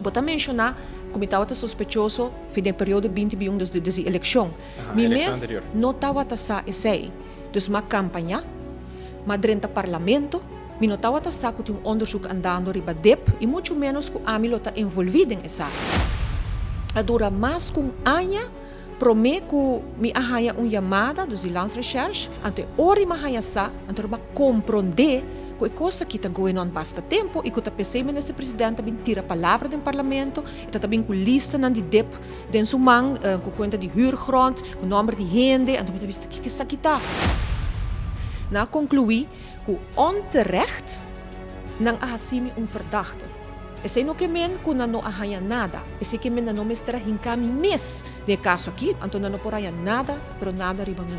Vou também mencionar como estava sospechoso fim do período 2021 desde a eleição. Mi mês não estava a esse. Então, uma campanha, mas dentro do parlamento, mi não estava a que tinha onderzoek andando riba DEP e muito menos que a mim está envolvido em essa. A dura mais com anha, promete que me arranha uma chamada dos de Lance Recherche, ante ori me arranha sa, ante uma compreender que a coisa que está going on basta tempo e que está pensando nesse presidente também tira a palavra do parlamento, e está também com lista na de DEP, den su man, com conta de huurgrond, com nome de gente, en também está que isso aqui está. Na concluir que onterecht não assime verdachte. Esse não que men que não arranha nada, esse que men não mestra hincami mes de caso aqui, então não por aí nada, pero nada riba mim.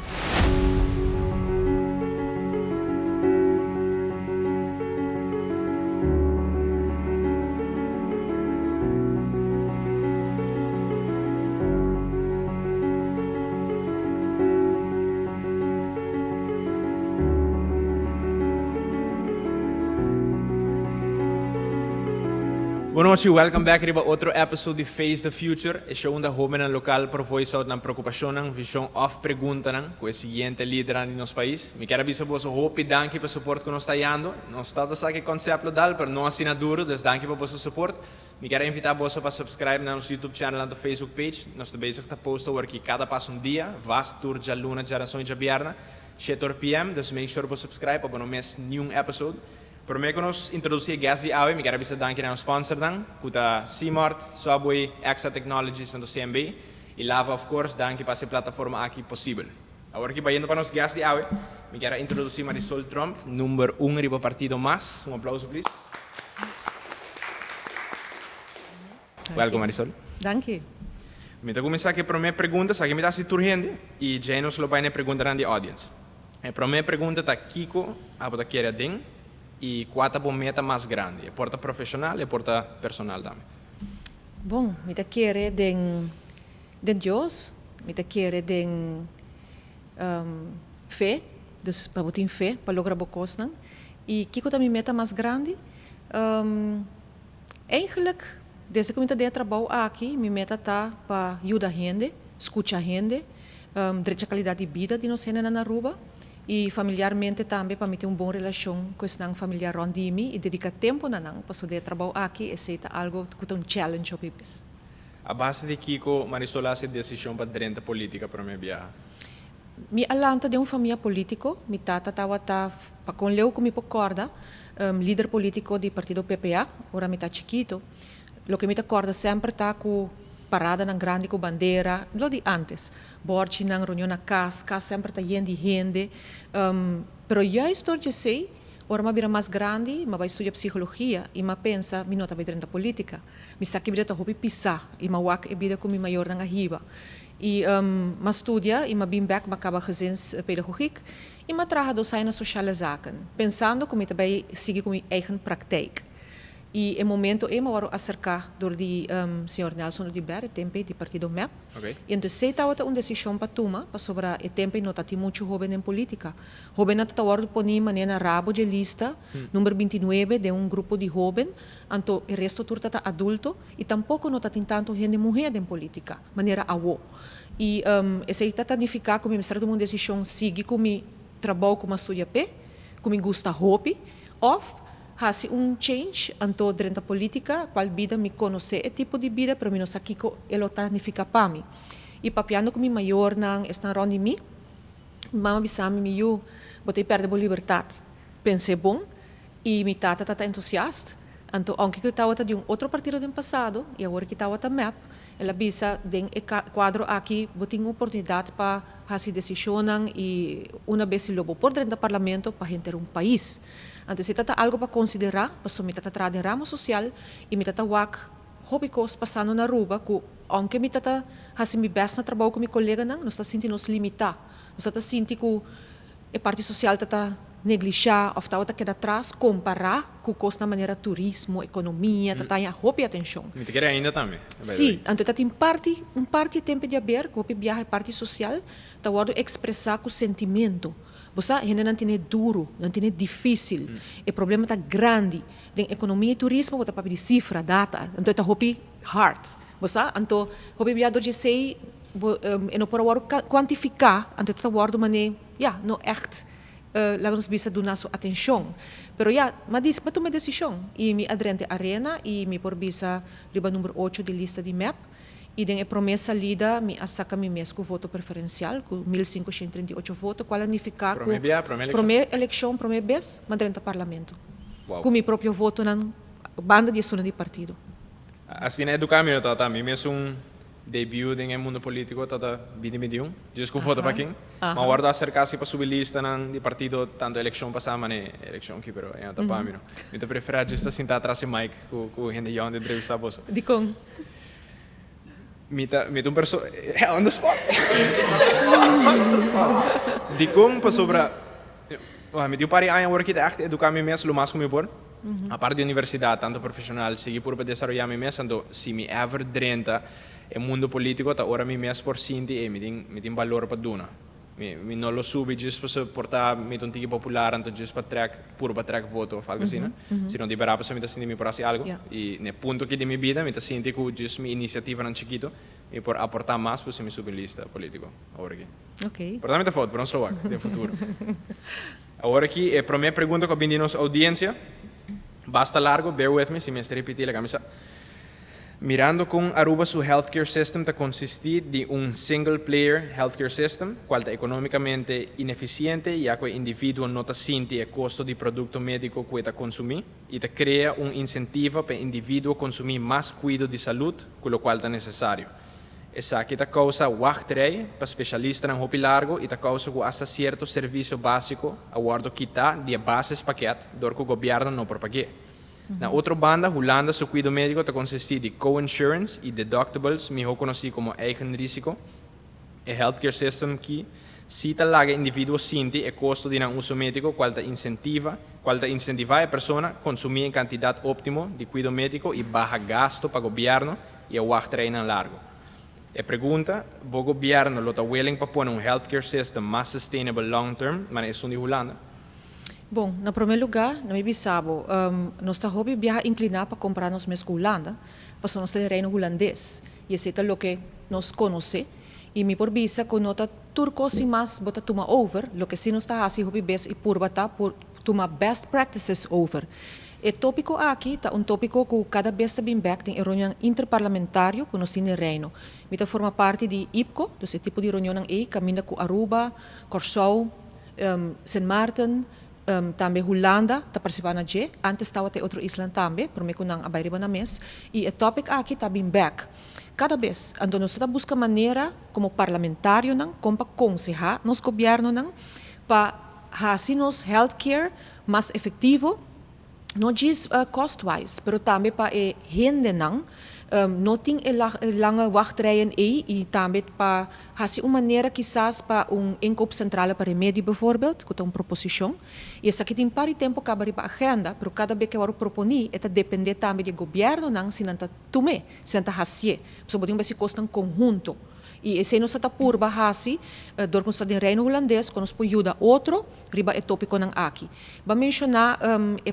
Boa noite, welcome back para outro episódio de Face the Future. Este é um da jovem local para voice out na preocupação, na visão of pergunta com o seguinte líder em nosso país. Me quero avisar você hope danke pelo suporte que nos está dando. Não está a saber que conceito dal, mas não assina duro, então danke pelo seu suporte. Me quero invitar você para subscribe na nosso YouTube channel e na Facebook page. Nós estamos bezig te posten over que cada passo dia, vast tour de luna, geração de bierna, 7 p.m. Dus make sure você subscribe para não miss nenhum episódio. Por mim, que nos introduzir guest de hoje, me quero avisar danke ao sponsor dan, kuta C-Mart, Subway, Exa Technologies e CMB, e Lava, of course, danke para essa plataforma aqui possível. Agora que vai indo para os guest de hoje, me quero introduzir Marisol Trump, número 1 riba partido mais. Um aplauso, please. Welcome, Marisol. Danke. Me está começar aqui a primeira pergunta, aqui me está se turrendo, e já nos lo vai perguntar na audience. A primeira pergunta está Kiko, a botar que era den. E qual é a meta mais grande? A porta profissional e a porta personal também? Bom, me te quer den Deus, me te quer den fé, dus para botar fé para lograr bocos não. E que é a minha meta mais grande? Eigenlijk, desde que eu estou trabalho aqui, minha meta está para ajudar a gente, escutar a gente, direito à qualidade de vida de nós gente na Aruba. E familiarmente também para mim ter uma boa relação com esse familiar rondimi e dedicar tempo na não para poder trabalhar aqui é algo que é um challenge para eles. A base de Kiko, Marisol faz decisão para dentro da política para minha viagem. Mi alanta de uma família política, mi tata estava para com leu como me acorda, líder político do partido PPA, ora mi tá chiquito. Lo que me acorda sempre está com parada na grande com bandeira, lo de antes. Borchi na reunião na casa sempre está de gente. Pero já estou a dizer, ora uma vira mais grande, mas vai estudar psicologia e mas pensa, me nota dentro da política. Me sabe que está hobby pisar e mas wak é vida como maior na riba. E mas estudia e mas bem back mas acaba gezinspedagogiek e mas traga do sai na sociale zaken, pensando como também seguir com minha eigen praktijk. E em momento eu me acercar door die senhor Nelson de Ber, tempo do partido MEP. Okay. E então sei que uma decisão para tomar sobre o tempo não está muito jovem em política. Jovem não está ordo poner maneira rabo de lista número 29 de um grupo de jovem, então o resto tudo está adulto e tampouco não está tanto gente mulher em política, maneira avó. E esse está significa que me mostrar uma decisão seguir com mi trabalho como estudia pé, como gusta hobby, of hasi change anto dentro da política, qual vida me conhece tipo de vida, pero não sei que elo significa para mim. E papiando como maior não está rond de mim, mama bisami me eu botei perder a liberdade. Pensei bom e mi tata está entusiasta. Então, aunque eu estava de outro partido do passado e agora que estava da MEP, ela bisa den quadro aqui botei uma oportunidade para fazer decisão e uma vez se lobo por dentro do parlamento para ter um país. Então, se tata algo para considerar, para me tata trade ramo social e me tata wak hobbycos passando na rua, que aunque me tata hasi mi best na trabalho com meu colega não, nós está sentindo nos limitar, nós está sentindo que a parte social tata neglijar of tata queda atrás, comparar com costa maneira turismo, economia, tata ya hobby atenção. Me te quer ainda também. Sim, então tata parte tempo de haver, que hobby viaja parte social, tata wado expressar com sentimento. Você ainda não tem duro, não tem difícil. O problema está grande. Em economia e turismo, você pode pedir cifra, data. Então, está hopi hard. Você, então, hopi biado de sei, não pode quantificar, então, está word maneira, não echt, lá nos bisa do nosso atenção. Pero mas tomei decisão. E me adrente arena e me por bisa riba número 8 de lista de MEP. E den promessa lida me saca me mês com voto preferencial com 1538 votos qualificar com primeira eleição primeira vez mas dentro do parlamento com meu próprio voto na banda de ação de partido assim é do caminho tá também mesmo debut em mundo político tá bem medium just com voto para quem mas agora acercar-se para subir lista de partido tanto eleição passada mas eleição que pero é tá para mim então prefiro just assim tá atrás de Mike com gente já onde entrevistar você de com Mita um perso on the spot. Di kung pa sobra mita pari ay ang work echt educar me mes lo mais como por. A parte de universidade tanto profissional seguir por para desarrollar me mes ando se me ever 30 e mundo político ta ora me mes por sinti e me tem valor para dona. Me não lo subi just para portar me um tiki popular então just para track voto algo assim, né? Se não liberar para me tá sentindo me por assim algo e ne ponto que de minha vida me tá sentindo que just minha iniciativa não chiquito e por aportar mais para se me subir lista político agora aqui. Ok. Portanto me tá foto para um slovaco de futuro. Agora aqui a primeira pergunta que vem nossa audiência basta largo bear with me se me está repetir a camisa. Mirando com Aruba su healthcare system te consiste de single player healthcare system, qual é economicamente ineficiente, já que o indivíduo não sente o custo de produto médico que está consumir, e te cria incentivo para o indivíduo consumir mais cuidado de saúde, com o qual é necessário. Essa aqui causa wachtrei para especialistas em hopi largo e causa que hasta certo serviço básico aguardo quitar de bases paquete, dor que o governo não propague. Na outra banda, Holanda, seu cuidado médico consiste de co-insurance e deductibles, melhor conhecido como eigen risco. O healthcare system que cita laga indivíduos sente o custo de um uso médico, qual incentiva a pessoa a consumir em quantidade óptima de cuidado médico e baja gasto para o governo e o treino largo. A pergunta, o governo está willing para pôr healthcare system mais sustainable long term, mas é de Holanda? Bom, na primeiro lugar, na minha bisabo, nós está hobby viajar inclinar para comprar nos mesmos Holanda, para nós ter reino holandês. E esse é o que nós conhece. E mi por bisa com nota turco si mais bota tuma over, lo que si nós está assim hobby best e por bata por tuma best practices over. O tópico aqui tá tópico que cada vez está bem back tem reunião interparlamentário que nós temos reino. Mita forma parte de IPCO, esse tipo de reunião aí, caminha com Aruba, Curaçao, Sint Maarten, também Holanda está participando na G, antes estava até outra isla também, por mim que não abai riba na mes, e o tópico aqui está bem back. Cada vez, então nós estamos buscando maneira como parlamentário não, como para aconselhar nos governo não, para fazer nos healthcare mais efetivo, não diz cost-wise, mas também para gente não tem lange wachtrijen e também para fazer uma maneira quizás para inkoop central para remédio, bijvoorbeeld, que é uma proposição. E essa aqui tem para tempo que para a agenda, mas cada vez que eu proponi, é depender também do governo, não, se não está tomé, se não está fazer. Porque podemos ver se conjunto. E esse não está por bahasi, dor com de reino holandês, que nos pode ajudar outro, riba é tópico não aqui. Vamos mencionar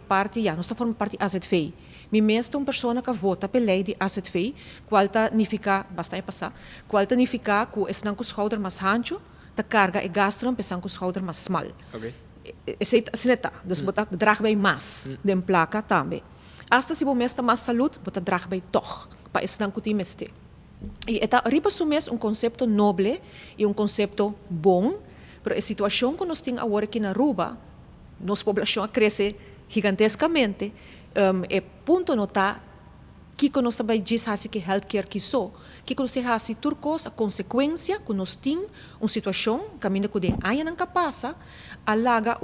parte, nós estamos formando parte AZV. Mi mesmo uma pessoa que vota pela lei de AZV, qual significa, basta passar, qual significa que estão com o schouder mais ancho, a carga e gasto estão com o schouder mais small. Okay. Esse é tá, dus bota drag bem mais, de placa também. Hasta se você está mais saúde, bota drag bem toch, para estão com o time este. E está riba sumes conceito nobre e conceito bom, mas a situação que nós temos agora aqui na Aruba, nossa população cresce gigantescamente, é ponto notar que nós também dizemos que healthcare que que nós temos turcos a consequência que nós temos uma situação caminho que de aia não passa alaga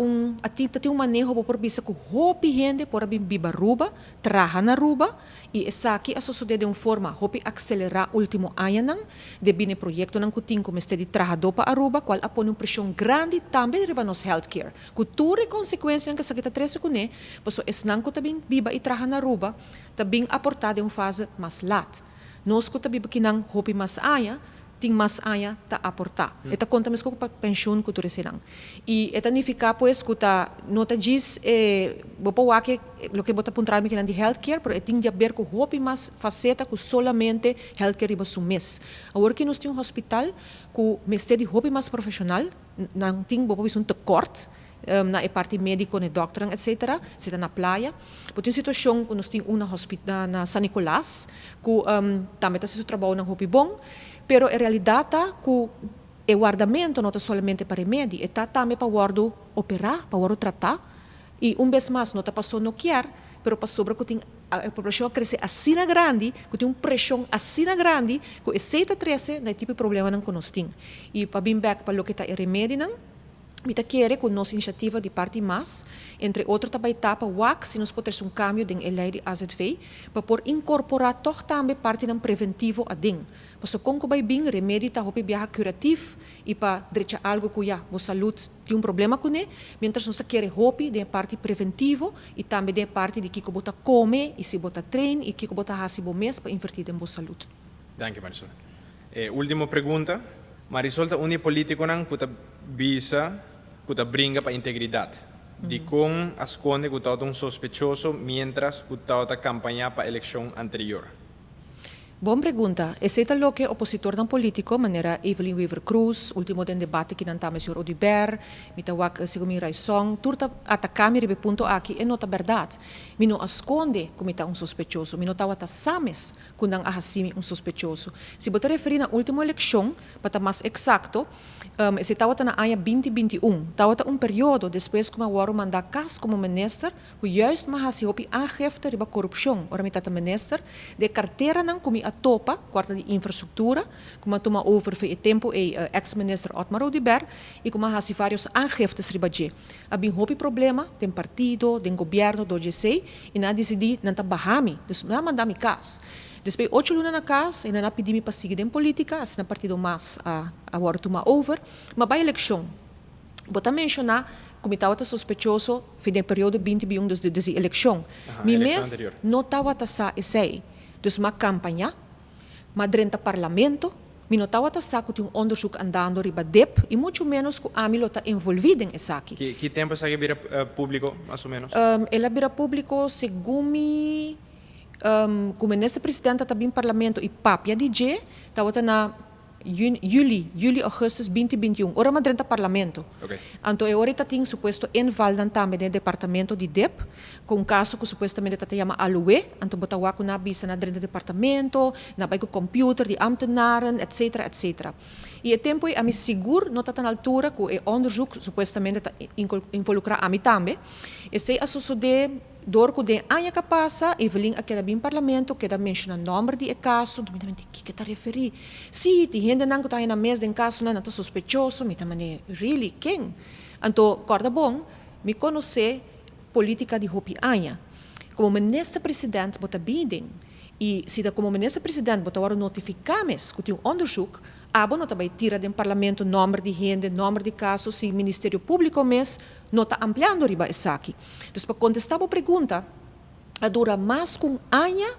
tem um manejo por visa que hopi gente por biba Aruba traja na Aruba e essa aqui a suceder de uma forma hopi acelerar último aia não de bine projeto não que tem como este de trajador para Aruba qual apone uma pressão grande também riba nos healthcare cultura e consequência que sa kita trece com né pois es não que também biba e traja na Aruba também aportar de uma fase mais lat nós que também que não hopi mais aia tem mais anya ta aportar. Eta conta mesmo com pensão que tu receberão. E eta nifica pues que ta nota diz bopa wake lo que bota puntar me que de healthcare, pero tem de ver com hopi mais faceta que solamente healthcare riba sumes. Agora que nós temos um hospital que mestre de hopi mais profissional, não tem bopa um tekort na parte médico, na doctor, etc. Se está na praia. Porque tem situação que nós temos uma hospital na San Nicolás, que também está se trabalhando na hopi bom, pero em realidade que o guardamento não é somente para remédio, está também para o operar, para o tratar, e vez mais não está passando no quer, pero para sobre que tem a população cresce assim grande, que tem uma pressão assim grande, que aceita 13, não é tipo de problema que nós temos. E para vir back para o que está em remédio, não, Mita quer com nossa iniciativa de parte mais, entre outros também etapa WAC, se nós podemos um câmbio em lei de AZV, para por incorporar toch também parte do preventivo a ding. Para com que vai bem remédio tá hope viaja curativo e para direita algo que já a saúde tem problema com ele, mientras nós quer hope de parte preventivo e também de parte de que bota come e se bota trein e que bota hasi bo mês para invertir em boa saúde. Danke, Marisol. Última pergunta. Marisol tá político nang kuta bisa kuta brinca para integridade. De como esconde que está um sospechoso mientras que está campanha para a eleição anterior. Boa pergunta. Esse é o que o opositor dan político, maneira Evelyn Weaver Cruz, último den debate que não está Sr. Odiber, mita wak Sigumi Raisong, turta atacame ribe ponto aqui é nota verdade. Mi não esconde como está sospechoso, mi não está wata sames quando ahasimi sospechoso. Se botar referir na última eleição, para mais exato, esse estava na ano 2021, estava período depois que eu mandar cas como minister, que juist mahasi hopi aangifte riba corrupção. Ora mitata minister, de carteira não como a topa, quarta de infraestrutura, como toma over foi o tempo ex-minister Otmar Odiber, e como hasi vários aangiftes riba je. Abin hopi problema, tem partido, tem governo do GC, e na decidi não tá bahami, dus na mandami cas. Depois 8 lunas na casa, ainda não pedi para seguir em política, assim na partido mais agora toma over, mas vai eleição. Vou também mencionar como estava sospechoso, foi no período 2021 desde a eleição. Mi mês não estava sa esse, dus uma campanha, mas dentro do parlamento, mi não estava sa que tinha onderzoek andando riba DEP e muito menos que a mim está envolvido em essa aqui. Que tempo essa que vira público, mais ou menos? Ela vira público segundo como nesse presidente também parlamento e papia DJ estava na juli augustus 2021 ora madrenta parlamento então agora está tem suposto envaldan também no departamento de DEP com caso que supostamente está chama alue então bota waku na bisa na dentro do departamento na vai com computer de ambtenaren etc etc e o tempo a mim seguro não está na altura que o onderzoek supostamente está involucrar a mim também e se a suceder door que de anja que passa, Evelyn aquela bem parlamento que da menciona nome de caso, do me que está referir. Sim, tem gente não que está na mesa de caso não está sospechoso, me também really quem. Então, corda bom, me conhece política de hopi anja. Como ministro presidente bota biding e se da como ministro presidente bota agora notificamos que tem onderzoek abo não também tira do parlamento nome de gente, nome de casos, se o Ministério Público mesmo não está ampliando riba essa aqui. Então, para contestar a pergunta, a dura mais com anya,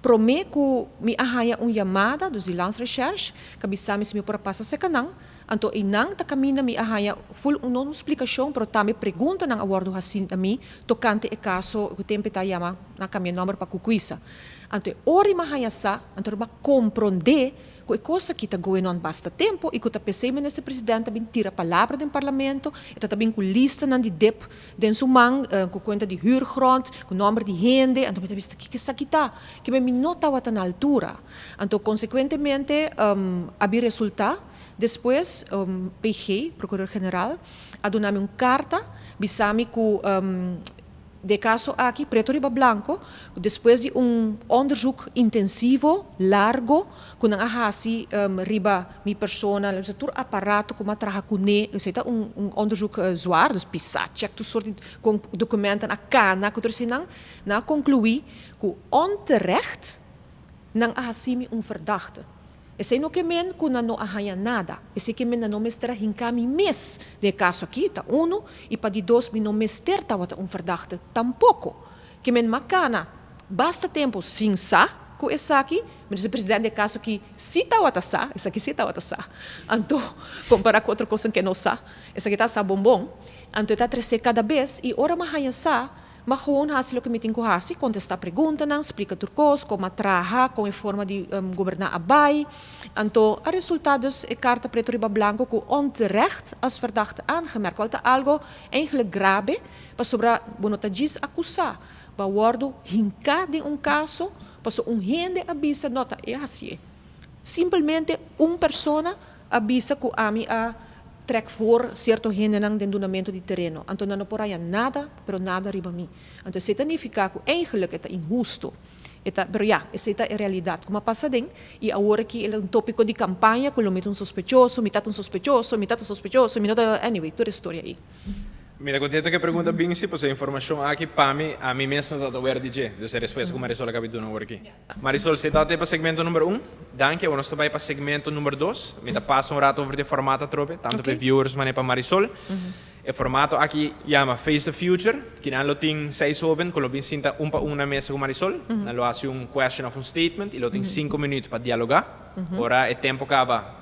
promete que me arranha uma chamada dos de Lance Research, que me sabe se me por passar se canang, então e não tá caminha me arranha full uma explicação, pero também pergunta nang awardo assim a mim, tocante o caso que tempo tá chama na caminha número para cucuisa. Então ori arranha sa, então para compreender que coisa que está going on basta tempo e que está pensando nesse presidente também tira a palavra do parlamento e está também com lista de DEP den sumang com conta de huurgrond com nome de gente então está visto que isso aqui está que me não estava na altura então consequentemente havia resultado depois PG procurador-geral a donar-me carta bisami que de caso aqui, preto riba blanco, depois de onderzoek intensivo, largo, com a hasi riba mi persona, todo aparato como trabalha com ele, isso é onderzoek zwaar, dus pisa, check tu soort com documenten na cana, que tu não, na concluir que onterecht não hasi verdachte. Esse não que men que não arranha nada. Esse que men não mestra hinkami mes de caso aqui, tá uno, e para de dois, men não mester tá verdachte, tampouco. Que men macana, basta tempo sin sa, que essa aqui, Mas o presidente de caso que cita o atasa, essa aqui cita o atasa. Anto, comparar com outra coisa que não sa, essa aqui tá sa bombom. Anto, está crescer cada vez e ora mais sa, mas gewoon hasi lo que me tem que hasi, contestar perguntas, não explica turcos, como trabalhar, com a forma de governar a bai. Anto, a resultados é carta preto riba blanco que onterecht als verdachte aangemerkt wordt algo eigenlijk grave, para sobra bonota diz acusar. Ba wordo hinca de caso, para gente avisa nota é assim. Simplesmente persona avisa que a mim a trek voor certo gente nang den donamento de terreno. Anto não por aí nada, pero nada riba mim. Anto se significa que eigenlijk é injusto. Pero essa é a realidade. Como passa den, e agora que é tópico de campanha, que lo mete sospechoso, mitad sospechoso, anyway, toda a história aí. Mira, contenta que pergunta bem se a informação aqui para mim, a mim mesmo não está a DJ. Eu sei resposta com Marisol acabei de dar aqui. Marisol, você está para segmento número 1? Danke, nós estamos para segmento número 2. Me dá passo rato over de formato trope, tanto para viewers, mas para Marisol. O formato aqui chama Face the Future, que não tem 6 open, que lo bem sinta uma mesa com Marisol, não lo hace question of statement, e lo tem 5 minutos para dialogar. Ora, o tempo acaba.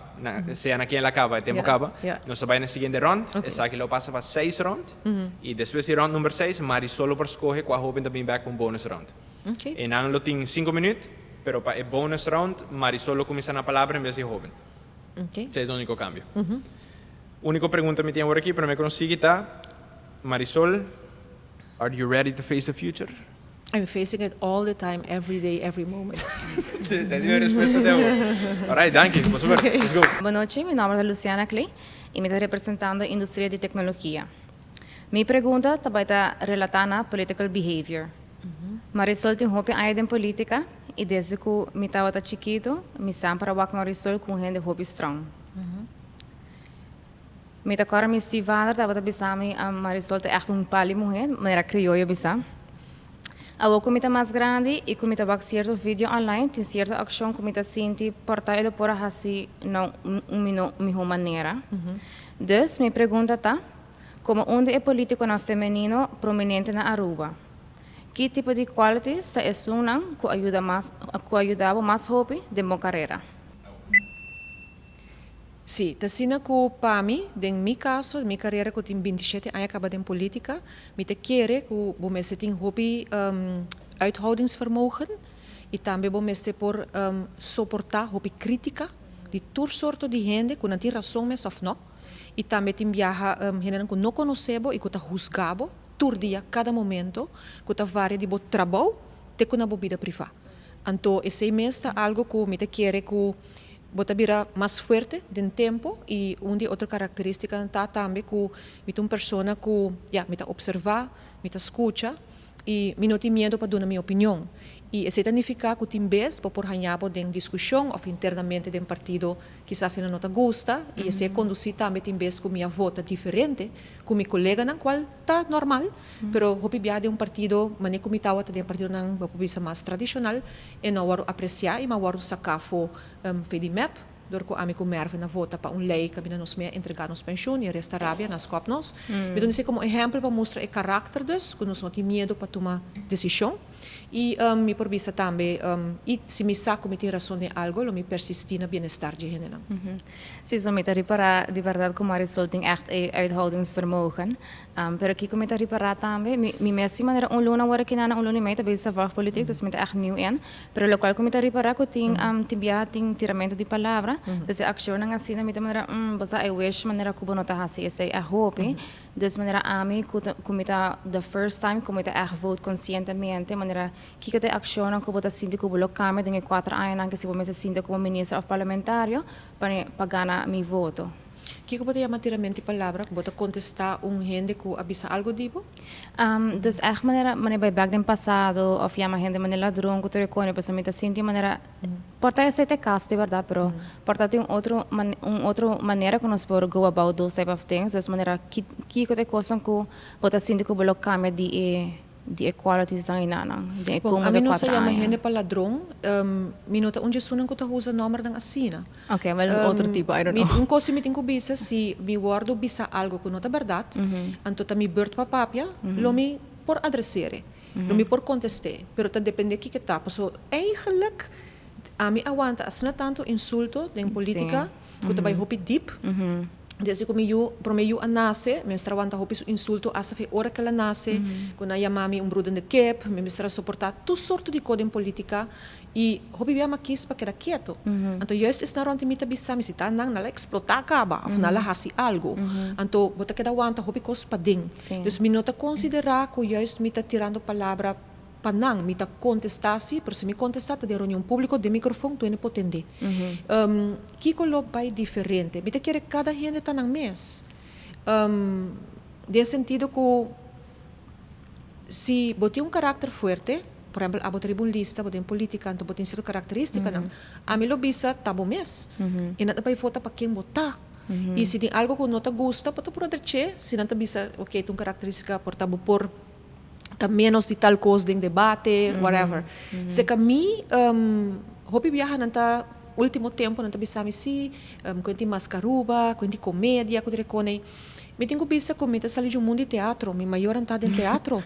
Se aqui ela acaba, o tempo acaba. Nós vamos na seguinte round, essa aqui lo passa para 6 round, e depois de round número 6, Marisol por escolhe qual open também vai com bonus round. E não lo tem 5 minutos, pero para o bonus round, Marisol começa na palavra em vez de open. Esse é o único cambio. Única pergunta que me tenho aqui, para me conseguir tá, Marisol, are you ready to face the future? I'm facing it all the time, every day, every moment. Essa é a minha resposta de hoje. Alright, danke. Let's go. Boa noite, meu nome é Luciana Clay e me estou representando a indústria de tecnologia. Minha pergunta também está relatada a political behavior. Marisol tem hobby em política e desde que me estava chiquito, me sempre trabalho com Marisol com gente hobby strong. Me está agora me Steve estava pensando a Marisol é echt pali mulher, maneira criolla bisa. A comida mais grande e comida bak certo vídeo online, tem certa ação comida senti portar ele por assim não uma maneira. Dus minha pergunta tá, como onde é político na feminino prominente na Aruba? Que tipo de qualidades está essunam que ajudava mais hobby de minha carreira? Sim, tá que para mim, em meu caso, minha carreira que eu tenho 27 anos acabada em política, me te quero que eu me tenho hobby uithoudingsvermogen e também eu me por suportar hobby crítica de toda sorte de gente que não tem razão mesmo ou não, e também tem viajar gente que não conhecemos e que está juzgado todo dia, cada momento, que está varia de bom trabalho, de que na vida privada. Então, esse mesmo é algo que me te quero que bota vira mais forte de tempo e outra característica está também que me uma pessoa que me está observar, me está escuta e me não tem medo para dar minha opinião. E isso significa que tem vez para por ganhar de discussão ou internamente de partido quizás se não te gosta e isso é conduzir também tem vez com minha vota diferente com meu colega na qual está normal, pero hopi de partido maneira como estava de partido não vou mais tradicional e não vou apreciar e não vou sacar fo FEDIMEP door ko ami ko merve na vota pa lei que nos me entregar nos pensioen e resta rabia nas copnos. Me dou como exemplo para mostrar o caráter dus, que nós não tem medo para tomar decisão. E me por vista também, e se me saco me tem razão de algo, lo me persistir na bem-estar de gente. Sim, so me te reparar de verdade como Marisol tem echt uithoudingsvermogen. Pero aqui como me te reparar também, me mesma maneira luna agora que na luna me também sa vaag politiek, dus me te echt nieuw in. Pero lo qual como me te reparar ko tem tibia tem tiramento de palavra, dus a action nga assim me te maneira basta I wish maneira ko bonota hasi esse a hope, dus maneira ami como ta the first time como te echt vote conscientemente maneira que te action ko bota sinto ko bolo kame de 4 anos que se vou me sinto como ministro of parlamentário para ganhar mi voto. Que pode chamar tiramente palavra, que pode contestar gente que avisa algo dibo? Dus echt maneira bij back den passado of llama gente maneira ladrão que te reconhece, pues me te sinto maneira porta esse caso de verdade, pero porta tem outra maneira que nós podemos go about those type of things, dus maneira que te coisas que pode sinto que bolo cambia de equalities da inana, de como a de mim não se 4 chama anos. gente para ladrão, minuta onde sunan que usa número da assina. Ok, mas outro tipo, I don't know. Coisa me tem que bisa se me guardo bisa algo que não é verdade, então tá me beurt para papia, lo me por adressere, lo me por contestar, pero tá depende que tá, porque eigenlijk A mim aguanta, assim tanto insulto em política, que também hopi deep. Desde que eu promeio a nasce, me estra aguanta hopi insulto asa fe hora que ela nasce, quando a mami bruden de cap, me estra suportar tudo sorto de coisa em política e hopi bia makis para quedar quieto. Então juist is na rond mita bisami si tanang nala explotar acaba, of nala hasi algo. Então bota que aguanta hopi cos pading. Dus minota considerar que juist mita tirando palavra panang mita contestasi, por se me contestar de reunião público de microfone tu não pode entender. Kiko lo vai diferente. Mita quer cada gente tá nang mes. De sentido que se bote carácter forte, por exemplo, a botar uma lista, botar política, então botar certa característica, a mim lo bisa tabo mes. E não vai votar para quem votar. E se tem algo que não te gusta, pode por che, se não te bisa, ok, tem característica por tabo por menos de tal coisa de debate, whatever. Se que a mim, hopi viaja nanta último tempo, nanta bisami si, quanti mascaruba, quanti comédia, quanti recone. Me tenho bisa com me sali de mundo de teatro, mi maior anta de teatro.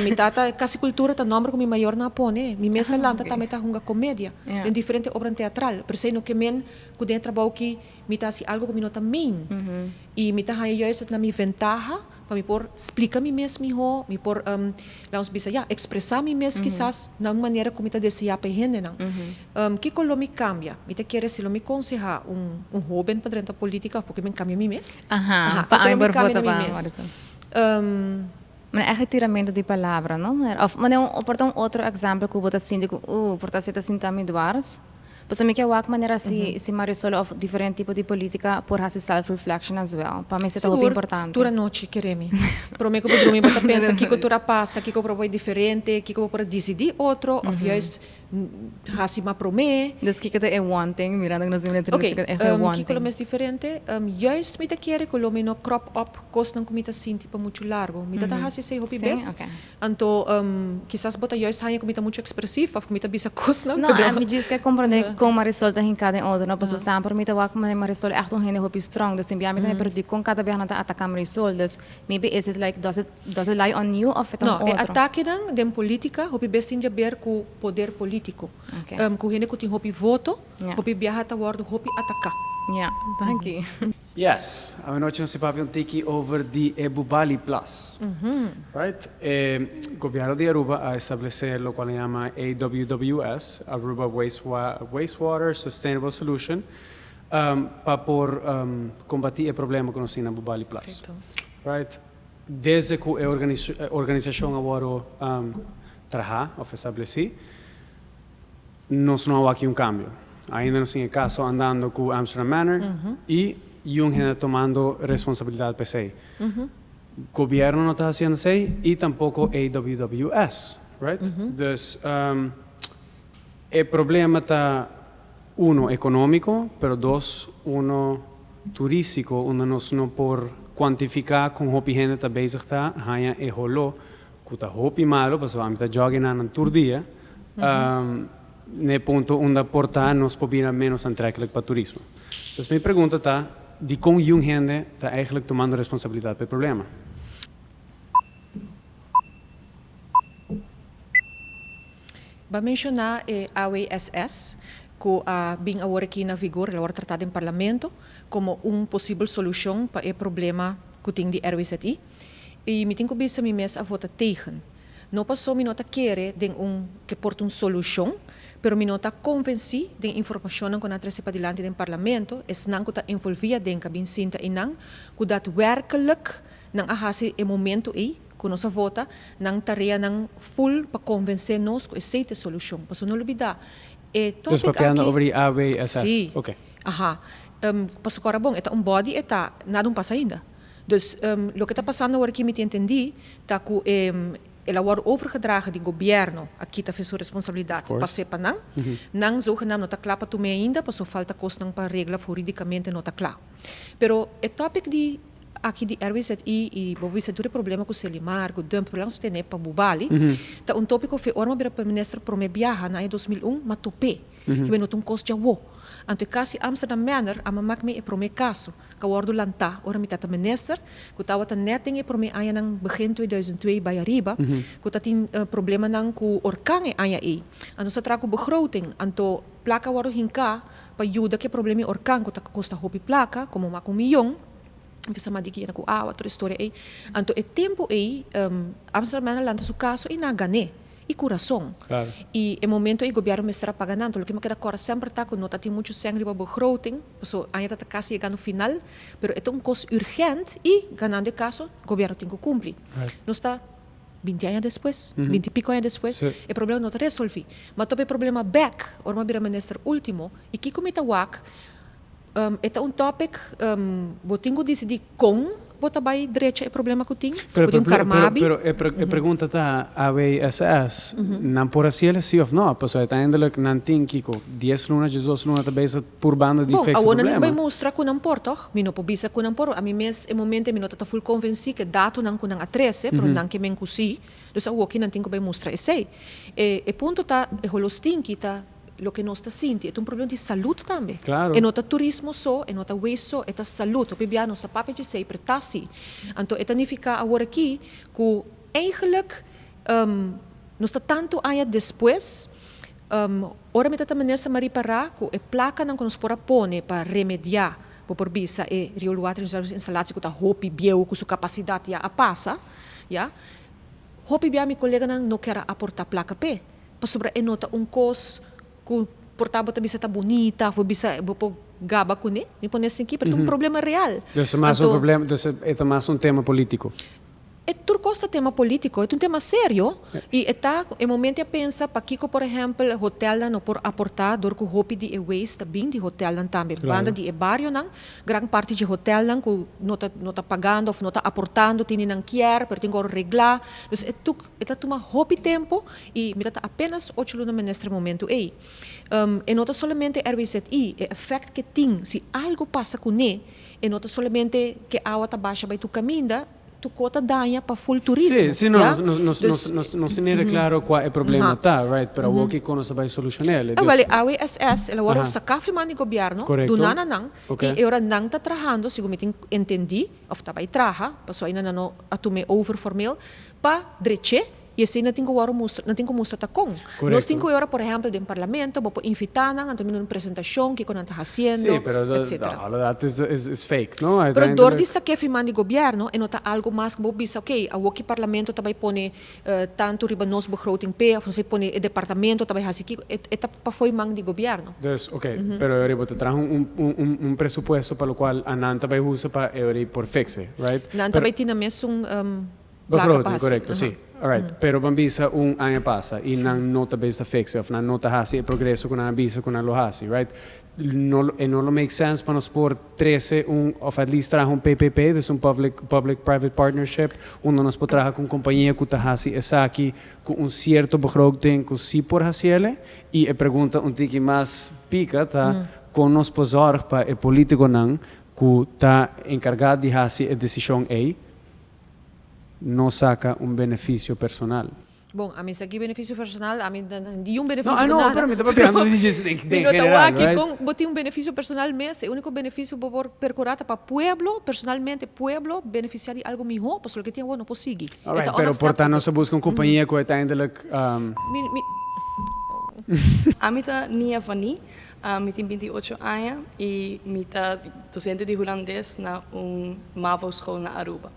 Mi tata kasi cultura ta nombre com mi maior na pone. Mi mesa lanta ta meta hunga comédia, em diferente obra teatral. Pero sei no que men ku den trabalho que mi ta si algo com mi nota main. E mi ta hayo essa na mi ventaja para mi por explicar mi mes mi ho, mi por laos bisa ya expressar mi mes quizás na maneira como mi ta deseja pe gente não. Que colo mi cambia? Mi te quer se lo mi conseja jovem para dentro da política porque me cambia mi mes. Para por voto pa. Mas é retiramento de palavra, não? Mas um outro exemplo que eu vou assim, por estar se sentando duas. Pues me queda uma maneira se Marisol of diferente tipo de política por fazer self-reflection as well. Para mim isso é muito importante. Tura noite, queremi. Prometo que eu dormir, bota pensa que tura passa, que eu propõe diferente, que eu para decidir outro, of juist hasi ma prome. Dus que é one thing, mirando que nós vimos na entrevista é one thing. Que é diferente, juist me te quer que eu me no crop up cost não comita assim tipo muito largo. Me tá hasi sei hopi bes. Então, quizás bota juist hanya comita muito expressivo, of comita bisa cost não. Não, me diz que compreender com Marisol tá em cada outro, não posso sempre me tá wak Marisol echt um hende hopi strong, dus enviar me tá perdi com cada vez nata atacar Marisol, dus maybe is it like does it lie on you of it on outro? Não, é ataque dan dem política, hopi bes tinha ver com poder político. Com gente que tem hopi voto, hopi viaja ta word hopi atacar. Yeah, thank you. Yes, a noite nós vamos tiki over the Ebubali Plus. Right? O governo de Aruba a estabelecer lo que se llama AWWS, Aruba Wastewater Sustainable Solution, para por combater o problema que nós temos na Ebubali Plus. Right? Desde que a organização agora trabalha, ou estabelecer, nós não há aqui cambio. Ainda não tem caso andando com Amsterdam Manor e gente tomando responsabilidade para si. O governo não está fazendo isso e tampouco AWWS, right? Dus, o problema está, econômico, pero turístico, onde nós não por quantificar com o que gente está bezig está, hanya e holo, que está hopi malo, porque vamos estar jogando na turdia, no ponto onde portar nos pobira menos aantrekkelijk para turismo. Dus minha pergunta está, de como gente está eigenlijk tomando responsabilidade pelo problema? Para mencionar a AWSS, que bem agora aqui na vigor, ela agora tratada em parlamento, como possível solução para o problema que tem de RWZI. E me tenho que pensar mesmo a votar tegen. Não passou me nota querer de que porta solução, pero me nota convenci de informação que na trece para diante do parlamento, é não que está envolvida dentro da cinta e não que daadwerkelijk não ahasi o momento aí que nós vota, não tarefa não full para convencer nós que essa solução. Para não olvidar. Dus we praten over die AWSS? Sim. Okay. Aha. Para agora bom, é body, é nada passa ainda. Dus, o que está passando agora que me entendi, está que ela wordt overgedragen die governo aqui está fez sua responsabilidade para ser para não zogenaamd não está claro para tu me ainda para só falta costa para regla juridicamente não está claro pero o topic de aqui de RWZI e bobi se dure problema com o Selimar com dump problema tem para Bubali tá tópico foi orma para o ministro prome viaja na 2001 mas tope que não tem costa wo Anto kasi Amsterdam Manor, ama mak me e prome caso. Ka wordo lanta, ora mi tata minister, ku tawa ta netting e prome aya nang begin 2002 bij Arriba, ku tatin problema nang ku orkange aya e. Anto sa traku begroting, anto plaka wordo hinka, pa yuda ke problemi orkang, ku ta kosta hopi plaka, como mak un millón, que sa madiki na ku outra história e. Anto e tempo e, Amsterdam Manor lanta su caso e na gane. E coração. Claro. E no momento o governo me está pagando, o que me queda agora sempre está com nota tem muito sangue para begroting, so ainda está quase chegando no final, pero é um custo urgente e ganando o caso, o governo tem que cumprir. Não está 20 anos depois, 20 e pico anos depois, o problema não está resolvido. Mas também o problema back, ou uma minister último, e que como está wak, é um topic, eu tenho que decidir com bota vai direita é problema que tem, pode um karmabi. Pero pergunta tá a VSS, não por assim ele sim ou não, pessoal, tá eindelijk não tem kiko 10 luna, 12 luna tá bezig por banda de fix problema. Bom, a vai mostrar que não por toch, mino po bisa que não por, a mim mes e momento mino tá full convencido que dato não que não a 13, pero não que men kusi, dus a woki não tem que vai mostrar esse. E ponto tá e holostin que tá lo que nós está sentindo, é um problema de saúde também. Claro. E não tá turismo só, e não tá weso, é tá saúde. O PBA não está papel de sempre tá assim. Então, é significa agora aqui que eigenlijk nós está tanto anos depois, ora me tá maneira de reparar que é placa não que nós pora pone para remediar por bisa e riowater instalatie que tá hopi bieu com sua capacidade já a passa, já. Hopi bieu meu colega não quer aportar placa p, para sobre é nota cos que portável também está bonita, foi bisa gaba com né, me pone assim aqui, porque é um problema real. Dus mais um problema, dus é mais um tema político. É tudo costa tema político, é um tema sério e está em momento a pensar para Kiko, por exemplo, hotel não por aportar dor que hopi de waste bem de hotel não também, banda de barrio não, grande parte de hotel não que não tá pagando ou não está aportando, tem não quer, pero tem que reglar, dus é toma hopi tempo e me dá apenas 8 lunas neste momento e não tá somente RWZI, é efeito que tem se algo passa com ele, e não tá somente que a água tá baixa vai tu caminha tu cota danha para full turismo. Sim, não se nem claro qual é o problema, tá, right? Para o que conosco vai solucionar. Vale, a USS, ela agora sa café man do governo, do nana nang, e ora nang tá trabajando, segundo me entendi, of tá vai trabalhar, passou ainda não atume over formel, para dreche, e assim não tem que mostrar tá com. Nós temos agora, por exemplo, do parlamento, vou invitar nang, então uma apresentação que quando tá fazendo, etc. All of that is fake, no? Pero dor di sa café man do governo, e nota algo mais que bisa, ok, a o parlamento também pone tanto riba nos begroting p, of se pone o departamento também assim que eta pa foi man do governo. Dus, ok, pero eu te trajo presupuesto para o qual a Nanta vai usar para eu por fixe, right? Nanta vai ter mesmo begroting, correcto, sim. Alright, pero bambisa ano passa e não nota besta fixa, ou não nota hasi o progresso com a bisa com a lo hasi, right? Não make sense para nós por 13 of at least trazer PPP, dus public-private partnership, onde nós podemos trabalhar com companhia que está hasi essa aqui com certo begroting que se por hasiele e a pergunta tique mais pica tá com nós pozorg para o político não que está encarregado de hasi a decisão aí não saca benefício personal. Bom, a mim aqui benefício personal, a mim de benefício não, pero me estava perguntando de general, right? Com botei benefício personal mesmo, o único benefício por percurar para pueblo, personalmente pueblo beneficiar de algo melhor, porque o que tem não posso seguir. Alright, pero portanto nós busca companhia que uiteindelijk A mim tá Nia Vani, me tem 28 anos e me tá docente de holandês na MAVO school na Aruba.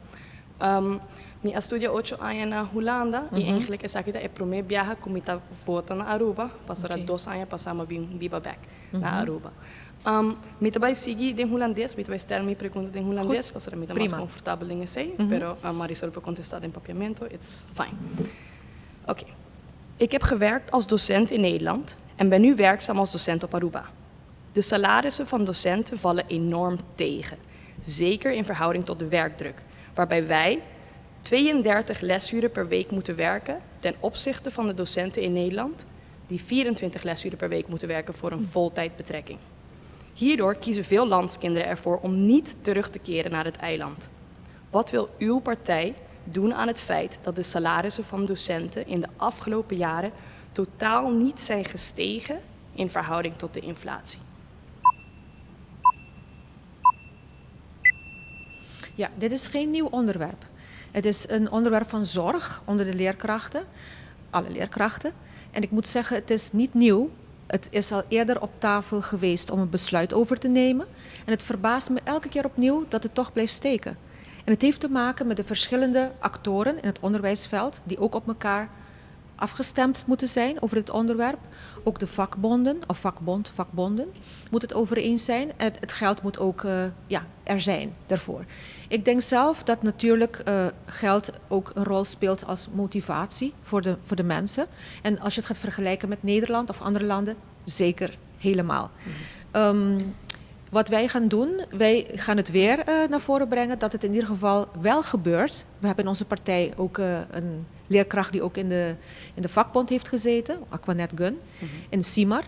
Eu estudo 8 anos na Holanda e eigenlijk is aqui é primeiro viagem que eu volta na Aruba, passou 2 anos passamos viva back na Aruba. Eu também segui em holandês, eu também estar me pergunta em holandês, passou eu mais confortável em esse, pero Marisol para contestar em papiamento, it's fine. Oké. Ik heb gewerkt als docent in Nederland en ben nu werkzaam als docent op Aruba. De salarissen van docenten vallen enorm tegen, zeker in verhouding tot de werkdruk, waarbij wij 32 lesuren per week moeten werken ten opzichte van de docenten in Nederland die 24 lesuren per week moeten werken voor een voltijdbetrekking. Hierdoor kiezen veel landskinderen ervoor om niet terug te keren naar het eiland. Wat wil uw partij doen aan het feit dat de salarissen van docenten in de afgelopen jaren totaal niet zijn gestegen in verhouding tot de inflatie? Ja, dit is geen nieuw onderwerp. Het is een onderwerp van zorg onder de leerkrachten, alle leerkrachten. En ik moet zeggen, het is niet nieuw. Het is al eerder op tafel geweest om een besluit over te nemen. En het verbaast me elke keer opnieuw dat het toch blijft steken. En het heeft te maken met de verschillende actoren in het onderwijsveld die ook op elkaar afgestemd moeten zijn over dit onderwerp. Ook de vakbonden of vakbonden moet het over eens zijn. Het geld moet ook er zijn daarvoor. Ik denk zelf dat natuurlijk geld ook een rol speelt als motivatie voor de mensen. En als je het gaat vergelijken met Nederland of andere landen, zeker helemaal. Wat wij gaan doen, wij gaan het weer naar voren brengen dat het in ieder geval wel gebeurt. We hebben in onze partij ook een leerkracht die ook in de vakbond heeft gezeten, Aquanet Gun, in CIMAR.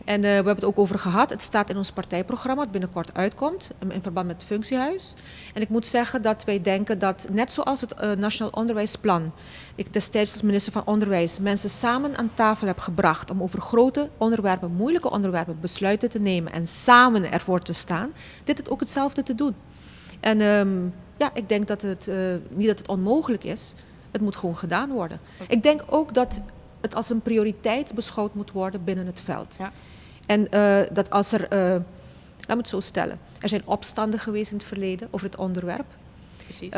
En we hebben het ook over gehad. Het staat in ons partijprogramma dat binnenkort uitkomt in verband met het functiehuis. En ik moet zeggen dat wij denken dat net zoals het Nationaal Onderwijsplan, ik destijds als minister van Onderwijs mensen samen aan tafel heb gebracht om over grote onderwerpen, moeilijke onderwerpen besluiten te nemen en samen ervoor te staan, dit het ook hetzelfde te doen. En ik denk dat het niet dat het onmogelijk is, het moet gewoon gedaan worden. Ik denk ook dat het als een prioriteit beschouwd moet worden binnen het veld. Ja. En dat als er, laat me het zo stellen, er zijn opstanden geweest in het verleden over het onderwerp. Precies.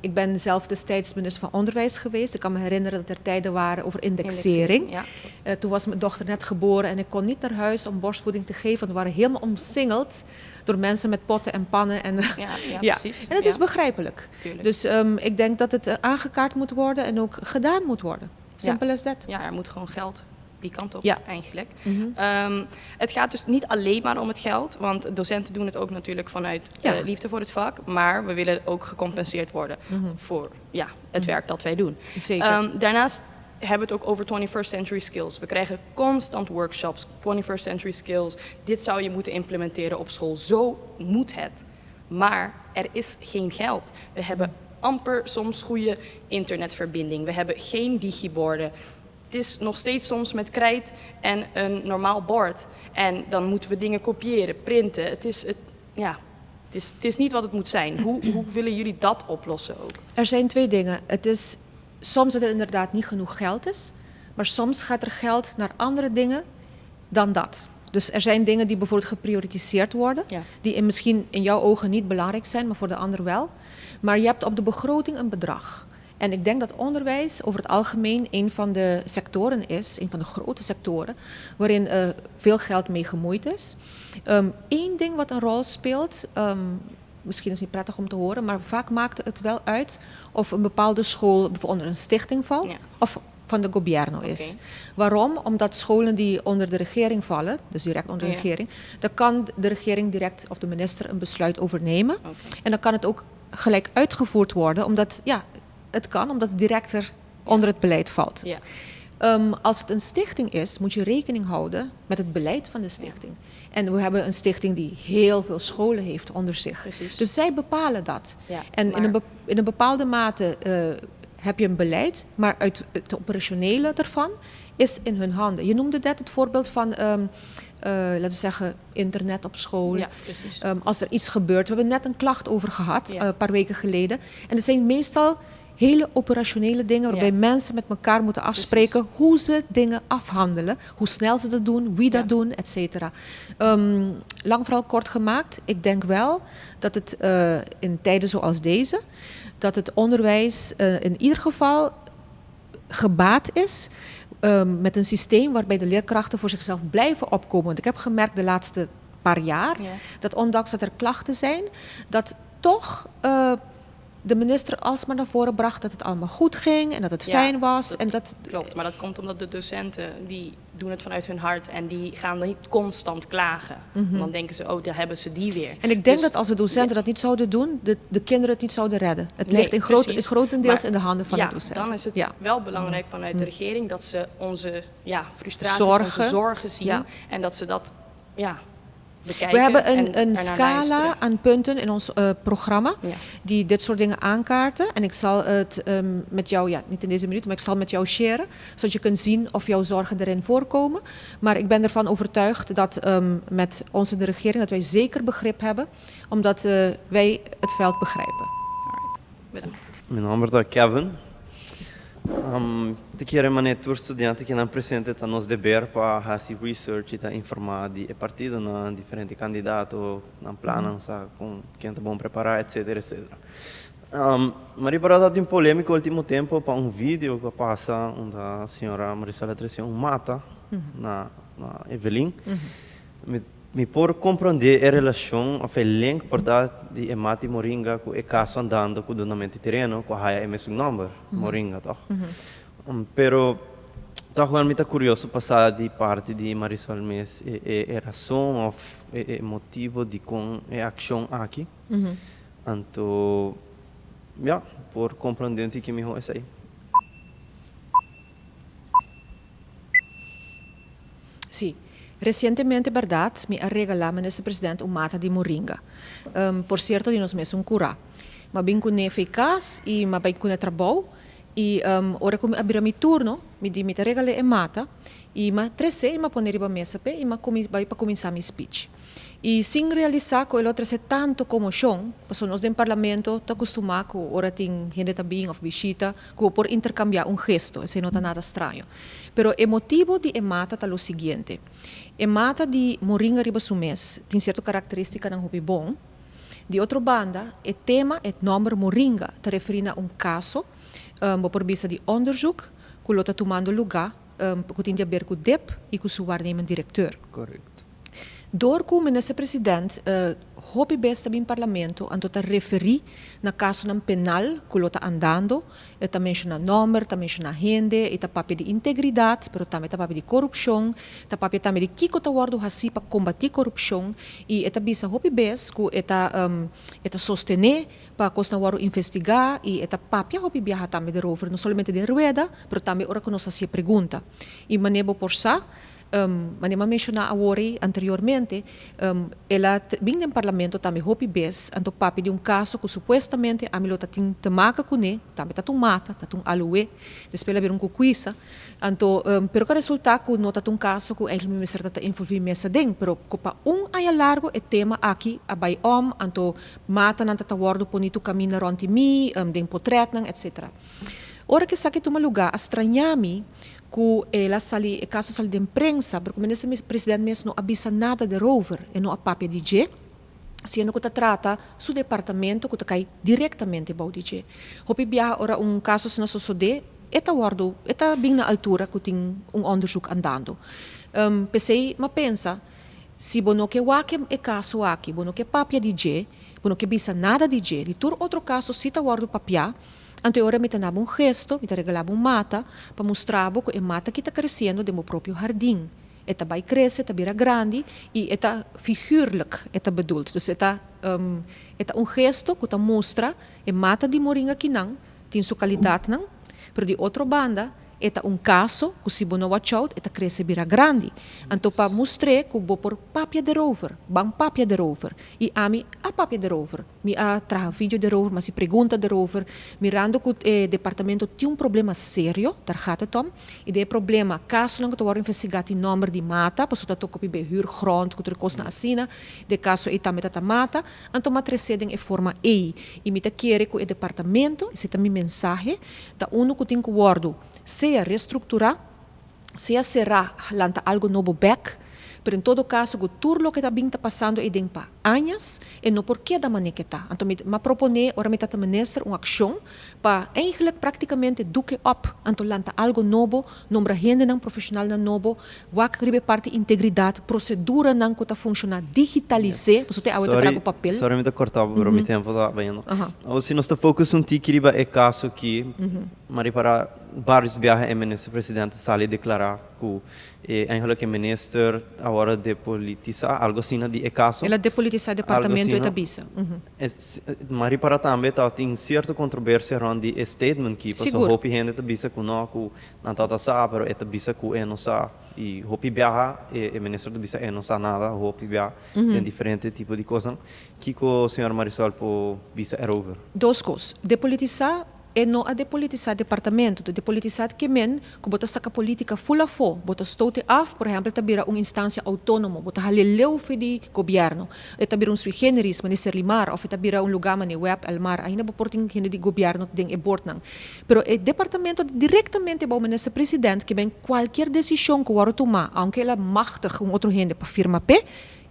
Ik ben zelf destijds minister van Onderwijs geweest. Ik kan me herinneren dat er tijden waren over indexering. Ja, toen was mijn dochter net geboren en ik kon niet naar huis om borstvoeding te geven. Want we waren helemaal omsingeld door mensen met potten en pannen. En, precies. En dat is begrijpelijk. Tuurlijk. Dus ik denk dat het aangekaart moet worden en ook gedaan moet worden. Simpel as that. Ja, er moet gewoon geld die kant op eigenlijk. Het gaat dus niet alleen maar om het geld, want docenten doen het ook natuurlijk vanuit liefde voor het vak, maar we willen ook gecompenseerd worden voor het werk dat wij doen. Zeker. Daarnaast hebben we het ook over 21st century skills. We krijgen constant workshops, 21st century skills. Dit zou je moeten implementeren op school. Zo moet het. Maar er is geen geld. We hebben amper soms goede internetverbinding. We hebben geen digiborden. Het is nog steeds soms met krijt en een normaal bord. En dan moeten we dingen kopiëren, printen. Het is niet wat het moet zijn. Hoe willen jullie dat oplossen ook? Er zijn twee dingen. Het is soms dat er inderdaad niet genoeg geld is. Maar soms gaat er geld naar andere dingen dan dat. Dus er zijn dingen die bijvoorbeeld geprioritiseerd worden. Ja. Die misschien in jouw ogen niet belangrijk zijn, maar voor de ander wel. Maar je hebt op de begroting een bedrag. En ik denk dat onderwijs over het algemeen een van de sectoren is, een van de grote sectoren, waarin veel geld mee gemoeid is. Eén ding wat een rol speelt, misschien is het niet prettig om te horen, maar vaak maakt het wel uit of een bepaalde school bijvoorbeeld onder een stichting valt of van de gobierno is. Okay. Waarom? Omdat scholen die onder de regering vallen, dus direct onder de regering, dan kan de regering direct of de minister een besluit over nemen. Okay. En dan kan het ook gelijk uitgevoerd worden, omdat het kan, omdat het directer onder het beleid valt. Ja. Als het een stichting is, moet je rekening houden met het beleid van de stichting. Ja. En we hebben een stichting die heel veel scholen heeft onder zich. Precies. Dus zij bepalen dat. Ja, en maar in een bepaalde mate heb je een beleid, maar het operationele ervan is in hun handen. Je noemde net het voorbeeld van, laten we zeggen, internet op school. Ja, precies. Als er iets gebeurt, we hebben net een klacht over gehad, een paar weken geleden. En er zijn meestal hele operationele dingen waarbij mensen met elkaar moeten afspreken hoe ze dingen afhandelen, hoe snel ze dat doen, wie dat doen, et cetera. Lang vooral kort gemaakt, ik denk wel dat het in tijden zoals deze, dat het onderwijs in ieder geval gebaat is met een systeem waarbij de leerkrachten voor zichzelf blijven opkomen. Want ik heb gemerkt de laatste paar jaar dat ondanks dat er klachten zijn, dat toch de minister alsmaar naar voren bracht dat het allemaal goed ging en dat het fijn was. Klopt, maar dat komt omdat de docenten die doen het vanuit hun hart en die gaan niet constant klagen. Dan denken ze, daar hebben ze die weer. En ik denk dat als de docenten dat niet zouden doen, de kinderen het niet zouden redden. Het ligt grotendeels in de handen van de docenten. Dan is het wel belangrijk vanuit de regering dat ze onze frustraties, onze zorgen zien en dat ze dat bekijken. We hebben een scala aan punten in ons programma die dit soort dingen aankaarten. En ik zal het met jou, niet in deze minuut, maar ik zal met jou sharen. Zodat je kunt zien of jouw zorgen erin voorkomen. Maar ik ben ervan overtuigd dat met ons in de regering, dat wij zeker begrip hebben. Omdat wij het veld begrijpen. Bedankt. Meu nome é Kevin. Te quero manejar estudante que não presente tá nos dever para fazer research e tá informar de partido na diferente candidato, na plano, sa com quem tá bom preparar, etc, etc. Mas para dar um polêmico no último tempo para um vídeo que passa onde a senhora Marisol Treción mata na Evelyn. Me por compreender a relação, a link por dar de Emati Moringa com o caso andando com o donamento terreno, com a é mesmo nome, Moringa, tá? Pero tá agora me tá curioso passar de parte de Marisol Mes a razão ou motivo de com a ação aqui. Então, por compreender que me é isso aí. Sí. Recientemente, verdad, me ha regalado el presidente un mata de moringa. Por cierto, de nos mesmo cura. Ma bin con eficaz e ma bin con trabalho e ora come abrir mi turno, mi di mi te regale e mata e ma trece e ma poner ba mesa pe e ma vai para começar mi speech. E sem realizar que o outro é tanto como chão, porque nós no parlamento está acostumado com ora tem gente também ou visita, que por intercambiar gesto, isso não está nada estranho. Pero o motivo de emata é o seguinte: emata de moringa riba sumes tem certa característica não é bom. De outra banda, o tema é nome moringa, está referindo a caso, por vista de onderzoek, que está tomando lugar, que tem a ver com o DEP e com o seu waarnemend directeur. Correto. Door que o ministro-presidente hobby best em parlamento anto ta referi na caso ng penal que lo ta andando, ta menciona número, ta menciona gente, ta papi de integridade, pero também ta papi de corrupção, ta papi também de kiko ta wardo hasi para combater corrupção e eta bisa hobby best que eta sostener para costa wardo investigar e eta papi hobby viaja também de rover, não somente de rueda, pero também ora que nos hasi pergunta. E manebo por sa manima mencionar a Wori anteriormente, ela vinha no parlamento também hopi bes, anto papi de caso que supostamente a milota tem tamaca com ele, também tá mata, tá alue, depois ela vira cucuisa, anto pero que resulta que não tá caso que ele me certa tá envolvido mesa dentro, pero copa aí largo é tema aqui a bai anto mata nanta tá wardo bonito caminho ronti mi, den potret nang etc. Ora que saque toma lugar, estranhami que ela sali, o caso sali de imprensa, porque o presidente mesmo não avisa nada de rover, e não a papia de DJ, sendo que trata su departamento que cai diretamente para o DJ. Hopi biar ora caso se não sucede, eta bem na altura que tem onderzoek andando. Pensei, mas pensa, se bono que wake é caso aqui, bono que papia DJ, bono que bisa nada DJ, de tur outro caso se tá guardo papia. Então, agora me tanava gesto, me regalava mata, para mostrar que a mata que está crescendo do meu próprio jardim. Eta vai crescer, eta vira grande e eta figuurlijk, eta bedoeld. Dus eta gesto que mostra a mata de moringa que não tem sua qualidade não, pero de outra banda eta caso que se bono watch out, eta cresce vira grande. Então para mostrar que vou por papia de rover, bang papia de rover. E a papia de rover, me a traga vídeo de rover, mas se pergunta de rover, mirando que o departamento tem problema sério, daar gaat het om. E de problema, caso lang te worden investigado em número de mata, pas dat ook op behuur grond, que kost na assina, de caso e também tata mata, então matrecedem e forma E. E me te quer que o departamento, esse também mensagem, da uno que tem que wardo, seja reestruturar, seja será lanta algo novo back, pero em todo caso, o turno que está bem passando é dentro para anos e não porque da maneira que está. Então, me propone, ora me está minister uma ação para, eigenlijk, praticamente, duque up, então lanta algo novo, nombra gente não profissional não novo, wak ribe parte integridade, procedura não que está funcionando, digitalizar, você tem a trago papel. Sorry, me está cortado, pero meu tempo está bem. Ou se nós está focus tique riba é caso que, mas para vários viagens, o ministro-presidente sale declarar que eigenlijk o ministro agora depolitizar, algo assim, de caso. Ela depolitizar o departamento e tabisa. Mas para também tem certa controvérsia around the statement que passou hopi gente tabisa que não tata sa, pero é tabisa que é não sa e hopi viaja e ministro tabisa é não sa nada, hopi viaja em diferente tipo de coisa. Que o senhor Marisol po visa é over. Duas coisas. Depolitizar é não a depolitizar departamento, de depolitizar que men, que bota saca política full a fo, bota stote af, por exemplo, tabira uma instância autônoma, bota haleleu de governo, tabira sui generis, minister limar, ou tabira lugar mani web almar, ainda boporting hindi de governo den e bortnang. Pero o departamento diretamente ba o minister presidente que vem qualquer decisão que o tomar, aunque ela machtig outro gente para firma P,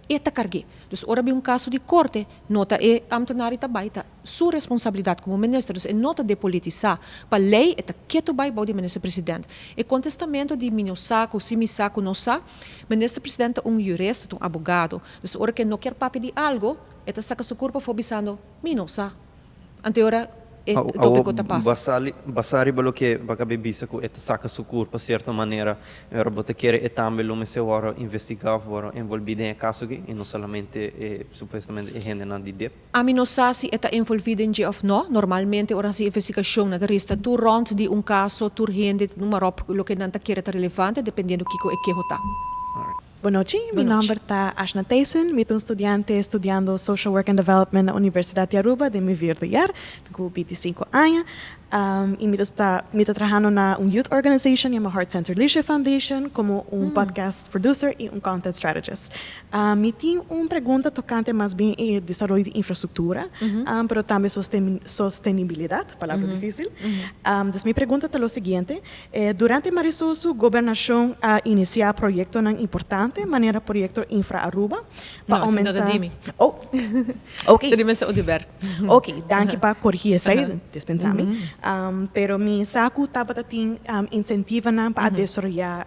eta cargue. Dus ora bi caso de corte, nota é ambtenari tabaita, sua responsabilidade como ministro, dus é nota de politizar, para lei eta quieto bai bau de ministro presidente. E contestamento de minho saco, se mi saco não sa, ministro presidente jurista, abogado. Dus ora que não quer papi de algo, eta saca su corpo fobisando, mi não sa. Ante ora tópico ta passa. Basari balo que bakabe bisa ku eta saca su corpo certa maneira, robota quer etambe lume se ora investigar ora envolvido em caso que e não somente supostamente gente na DIDEP. A mim não sabe se está envolvido em G of no, normalmente ora se investigação na resta tu rond de caso tu gente número lo que não tá quer relevante dependendo kiko e que hota. Boa noite, meu nome é Ashna Tyson, sou estudante estudando Social Work and Development na Universidade de Aruba, de meu vierde jaar, tenho 25 anos. E me está trabalhando na youth organization, chamada Heart Center Leadership Foundation, como podcast producer e content strategist. Me tenho uma pergunta tocante mais bem em desenvolvimento de infraestrutura, mas também sostenibilidade, palavra difícil. Então, minha pergunta é o seguinte: durante Marisoso, a governação iniciou um projeto importante, maneira projeto Infra Aruba, para aumentar. Oh, ok. Terima kasih Oliver. Ok, danke para corrigir essa dispensar-me. Pero mi saco estava incentivando para desenvolver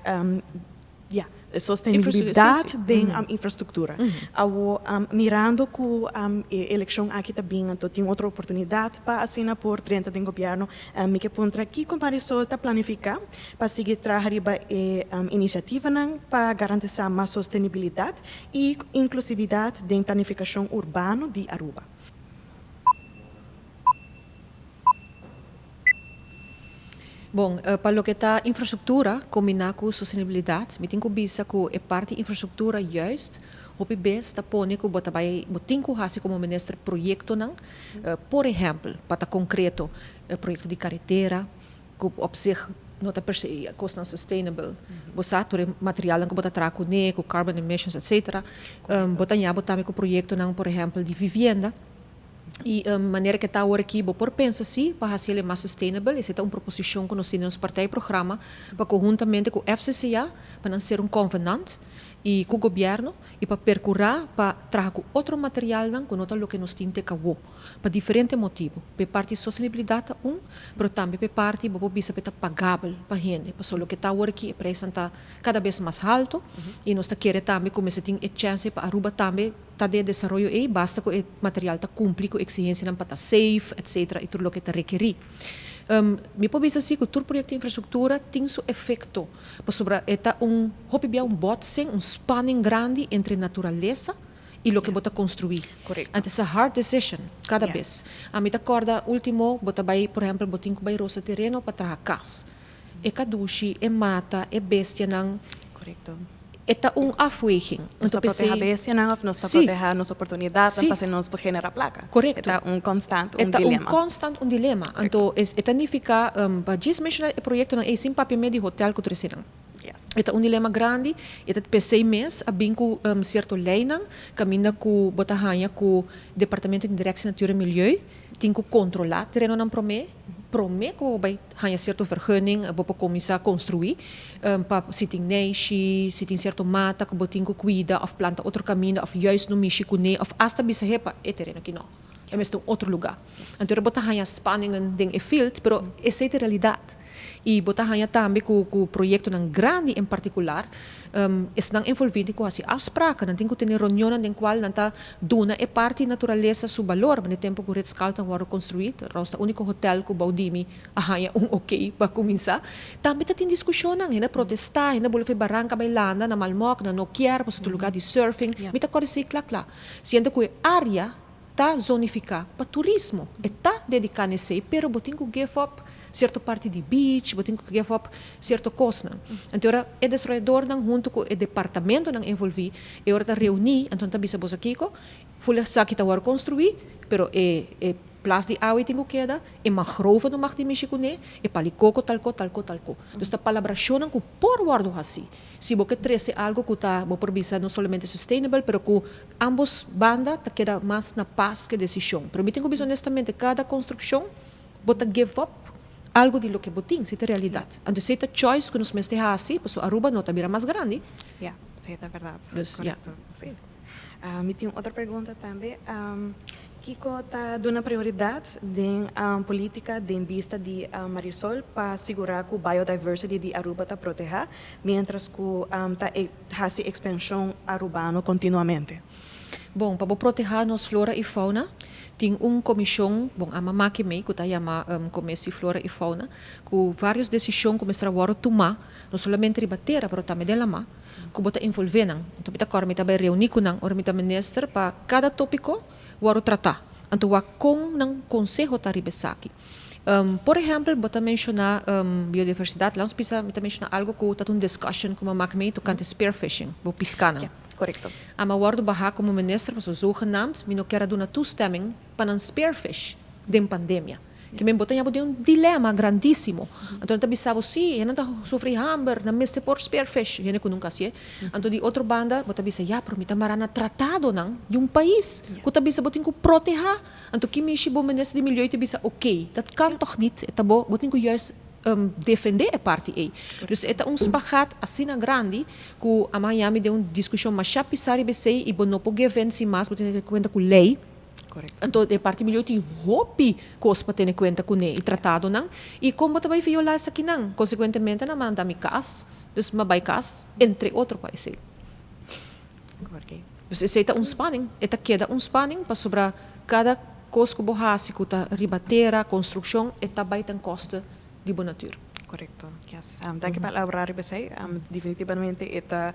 sostenibilidade da infraestrutura. Mirando que a eleição aqui também, então tem outra oportunidade para assinar por 30 do governo, me que pontra aqui com para solta planificar para seguir trabalhando iniciativa para garantir mais sostenibilidade e inclusividade da planificação urbana de Aruba. Bom, para o que está infraestrutura, combinar com sustentabilidade, me tenho que bisa que é parte da infraestrutura justo, o PB está pondo que bota vai, tenho que fazer como ministro projeto não, por exemplo, para concreto, projeto de carretera, que observe nota perce cost sustainable, você ter material que bota traco ne, com carbon emissions, etc. Bota nha bota com projeto não, por exemplo, de vivienda. E maneira que está agora aqui, por pensar assim, para fazer ele mais sustainable, essa é uma proposição que nós temos no partido programa, para conjuntamente com o FCCA, para não ser um convenant, e com o governo, e para percorrer, para trazer outro material, que não é o que nós temos que fazer, para diferentes motivos. Para parte de sustentabilidade, mas também para parte, para bisa para pagável para a gente. Para o que está agora aqui, o preço está cada vez mais alto, e nós queremos também, como se tem a chance para Aruba também, está de desenvolvimento aí, basta que o material está cumprir com a exigência para estar safe, etc., e tudo o que está requerido. Me pode dizer assim que todo projeto de infraestrutura tem seu efeito, sobre um botsing, um spanning grande entre a natureza e o que bota construir. Correto. And it's a hard decision, cada vez. A mim acorda, último, bota vai, por exemplo, botinho que vai roça terreno para trazer casa. É caduche, é mata, é bestia, não. Correto. Está afweging. Nós estamos a proteger a bestia, nós estamos a proteger a nossa oportunidade, para nós generar placa. Correto. Está constante dilema. Está constante dilema. Então, está significa, para dizer mencionar o projeto, é sim papel de hotel que você não. Está dilema grande, está pensei mês, a bem com certo lei não, caminha com botahanha com o Departamento de Direção Natura e Milieu, tem que controlar terreno não promete que vai ganhar certa vergunning, para começar a construir, para se tem neixe, se tem certo mata, que botem que cuida, ou planta outro caminho, ou juist no mixico ne, ou hasta bisa hepa, é terreno que não. É mesmo outro lugar. Então, botar ganhar spanning em field, pero essa é a realidade. E botar ganhar também com o projeto não grande em particular, estão envolvidos com as afspraken, não tem que ter reuniões em qual não está dona é parte da natureza seu valor, mas no tempo que o Red vai construir, o único hotel que o Baudimi ganha ok para começar, também tem discussão, ainda protestar, ainda boleh barranca bailanda, na Malmoc, na Nokier, para o lugar de surfing, me está correndo claro, sendo que a área está zonificada para turismo, está dedicada a isso, pero botem que give up certa parte de beach, botem que give up certa costa. Então, o desenvolvedor junto com o departamento envolvido, agora está reunir, então está bisa bosa Kiko, fulha sa kita war construir, pero plus de água tem que queda, e mangrove não mag de mexer com ele, e palicoco, talco. Dus a palabração que por word assim. Se você trazer algo que está, por visa não somente sustainable, pero que ambos bandas tá queda mais na paz que decisão. Pero eu tenho que honestamente cada construção, bota give up algo de lo que botin, se é realidade. Então se é choice que nos meste assim, pues Aruba não tá vira mais grande. Yeah, sí, é verdade. Dus, ja. Correcto. Sí. Me tem outra pergunta também. Kiko está dando prioridade em política em vista de Marisol para assegurar que a biodiversity de Aruba está protegida, mientras que está fazendo expansão urbana continuamente. Bom, para proteger nossa flora e fauna, tem comissão, bom, a mamá que me, que está chamando Comissão Flora e Fauna, com várias decisões que começaram a tomar, não somente ribateira, mas também dela má, que bota envolvendo. Então, kita agora kita vai reunir com nang, ora kita minister para cada tópico, waro tratar. Então, wa com nang consejo ta ribesaki. Por exemplo, bota mencionar biodiversidade, lá nós precisa mencionar algo que está um discussion com mamá que me, tocante spearfishing, bo piscana. Ja, correcto. A mijn woorden behaken como minister, was zogenaamd, men ook doen een toestemming para een spearfish de pandemia. Que men botan de um dilema grandíssimo. Então tabi sabo si, ena ta sofri hamber, na meste por spearfish, ena ko nunca sie. Então de outra banda, bota bisa ya, promita marana tratado nang de um país. Ko tabi sa botin ko proteger. Então que mishi bo minister de milieu te bisa oké, dat kan toch niet. Etabo botin ko juist defender a parte aí. Dus é spagat assim grande que a Miami de discussão mais chapisari bc e não pode haver se mais para ter conta com lei. Correcto. Então a parte melhor tem hopi coisa para ter conta com ele e tratado não e como também violar essa aqui não consequentemente na manda mi cas dus ma by cas entre outro país. Correcto. Dus esse é spanning, queda spanning para sobre cada coisa que borrasse que tá ribateira, construção e também tem custo de boa natura. Correcto. Yes. Danke para elaborar você. Definitivamente é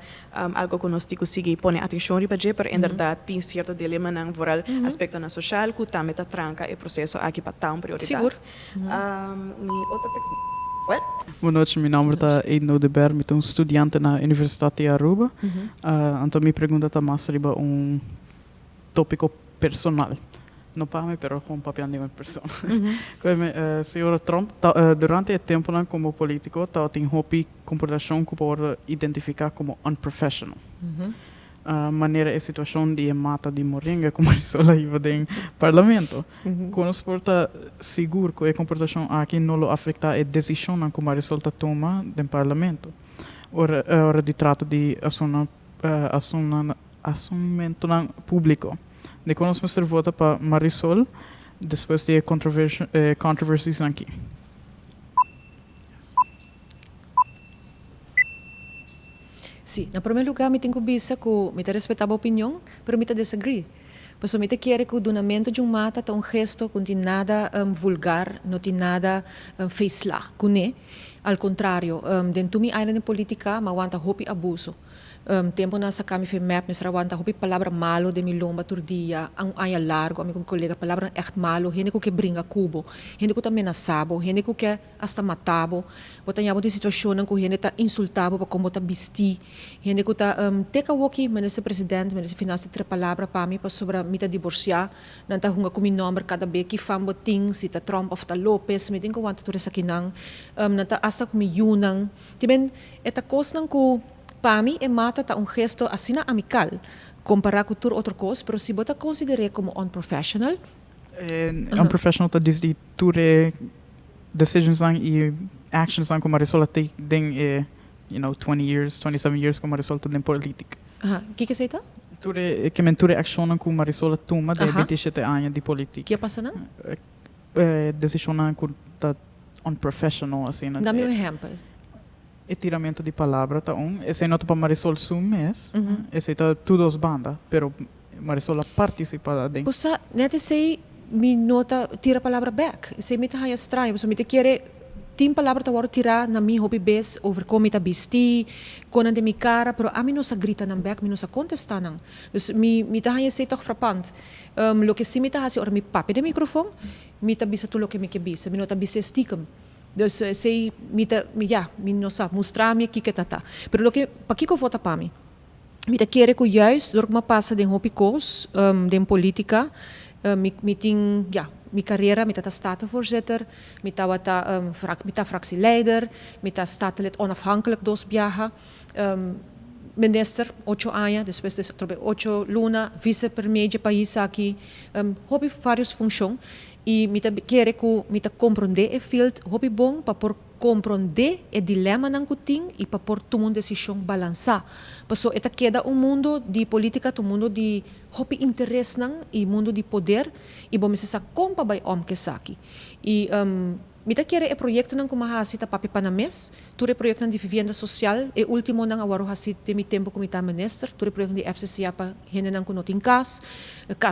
algo que nós temos que pôr atenção para ver, pero em verdade tem certo dilema não vooral aspecto na social que também está tranca e processo aqui para tão prioridade. Seguro. Minha outra pergunta. What? Boa noite, meu nome é Edno de Ber, eu sou estudante na Universidade de Aruba. Então, minha pergunta está mais sobre tópico personal. No para mim, pero com papel de uma pessoa. Senhora Trump, durante o tempo como político, tem hobby comportação que pode identificar como unprofessional. Maneira e situação de mata de moringa, como Marisol aí no parlamento. Quando se porta seguro que a comportação aqui não afeta a decisão que Marisol toma no parlamento. Ora de trato de assumento público. De quando se vota para Marisol, depois de controversias aqui. Sim, no primeiro lugar, eu tenho que dizer que eu respeito a opinião, mas eu disagree. Porque eu quero que o donamento de mata é gesto que não tem nada vulgar, não tem nada fez lá. Ao contrário, dentro da área de política, eu aguento hopi abuso. Tempo na sa kami map misra wanta hopi palavra malo de mi lomba turdia ang aya largo ami com colega palavra echt malo hene ko que bringa cubo hene ko também nasabo hene ko que hasta matabo bota nyabo de situação ko hene ta insultabo pa como ta bisti hene ko ta teka woki menese presidente menese finance tre palavra pa mi pa sobre mita divorciar nanta hunga ko mi number cada be ki fam boting si ta Trump of ta Lopez mi din ko wanta tur sa kinang nanta asa ko mi yunang tiben eta kos nang ko para mim, mata tá gesto assim amical, comparar com tudo outra coisa, mas se você considera como unprofessional, Unprofessional tá desde tudo decisions e actions que Marisol tem 20 years, 27 years que Marisol tem em política. que você está? Tudo que mentura action que Marisol toma de 27 anos de política. Que passa não? Decisão que tá unprofessional assim. Dá-me exemplo. Etiramento de palavra tá esse não para Marisol mês esse tá tudo as bandas pero Marisol participa dentro Você nete sei me nota tira a palavra back sei me tá estranho você me te quer tem palavra tá agora tirar na minha hobby base over como tá bisti quando de mi cara pero a mim não se grita na back me não se contesta não dus me tá sei toch frappant lo que se me tá assim ora me pape de microfone me tá bisa tudo lo que me que bisa me não tá bisa stiekem. Dus sei mi não sabe mostrar me que tá. Pero lo que para que eu vota para mim. Me te quer que juist door uma passa de hopicos de política me tem mijn carrière, met de statenvoorzitter, met de fractieleider, met de statenlid onafhankelijk dos viaja, minister 8 anos, después de 8 luna, vice-premier de país aqui, hobby várias funções e me querer que me compreender e field hobby bom para por compreender o dilema não que tem e para por tomar uma decisão balançar. Passo eta queda mundo de política, mundo de hobby interesse não e mundo de poder e bom me se compa by que saki. E mita querer e projeto não como hasita papi panamês, ture projeto de vivenda social e último não agora hasit de mi tempo como tá minister, ture projeto de FCCA para gente não que não tem cas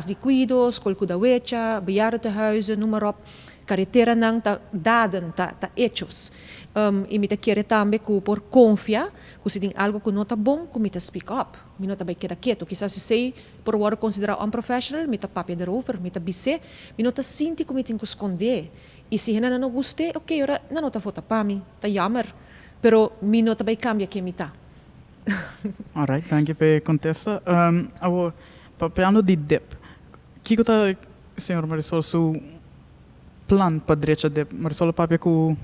de cuidos, colcuda wecha, bejaardentehuizen, noem maar op, carretera não tá daden, tá hechos. E mita querer também que por confia, que se tem algo que não tá bom, que mita speak up, mi não tá bem queda quieto, quizás se sei por agora considerar unprofessional, mita papi derover, mita bise, mi não tá sinti que mi tem que esconder. E se ele não gostei, ok, ora não está vota para mim, está jammer, pero mi não também cambia que me tá. Alright, danke pela contesta. Agora, falando de DEP, que está, senhor Marisol, seu plano para direita DEP? Marisol, papi, que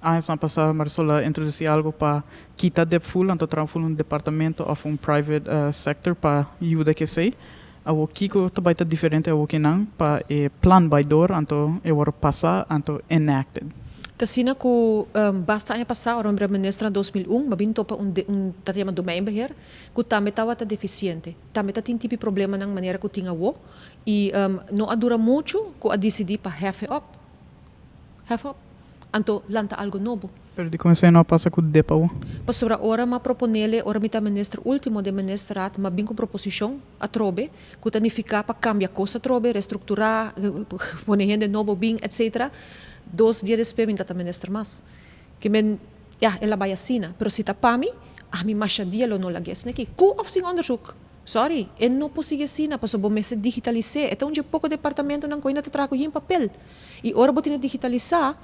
anos passado, Marisol introduziu algo para quitar DEP full, então transformar departamento ou private sector para ajuda que sei. O Kiko também está diferente ao que não para o plano baidor, então eu vou passar, então enacted. Tasina que basta ano passado, o ministra 2001, mas binto para tema domeinbeheer, que também estava deficiente, também está tem tipo problema na maneira que tinha o e não dura muito que a decidir para have up, então lanta algo novo. Pero de comecei não passa com o DEPA. Mas sobre a hora ma proponele, ora mita ministro último de ministrat, ma binco proposição a trobe, que tanificar para cambiar coisa trobe, reestruturar, poner gente novo bem, etc. 2 dias depois minta ministro mas. Que men, ja, ela vai assina, pero se tá para mim, a mim machadia lo no lages neki. Ku of sing onderzoek. Sorry, en não consigo assina, passo bom mês digitalizar. Então um pouco departamento não coina te trago em papel. E ora botina digitalizar,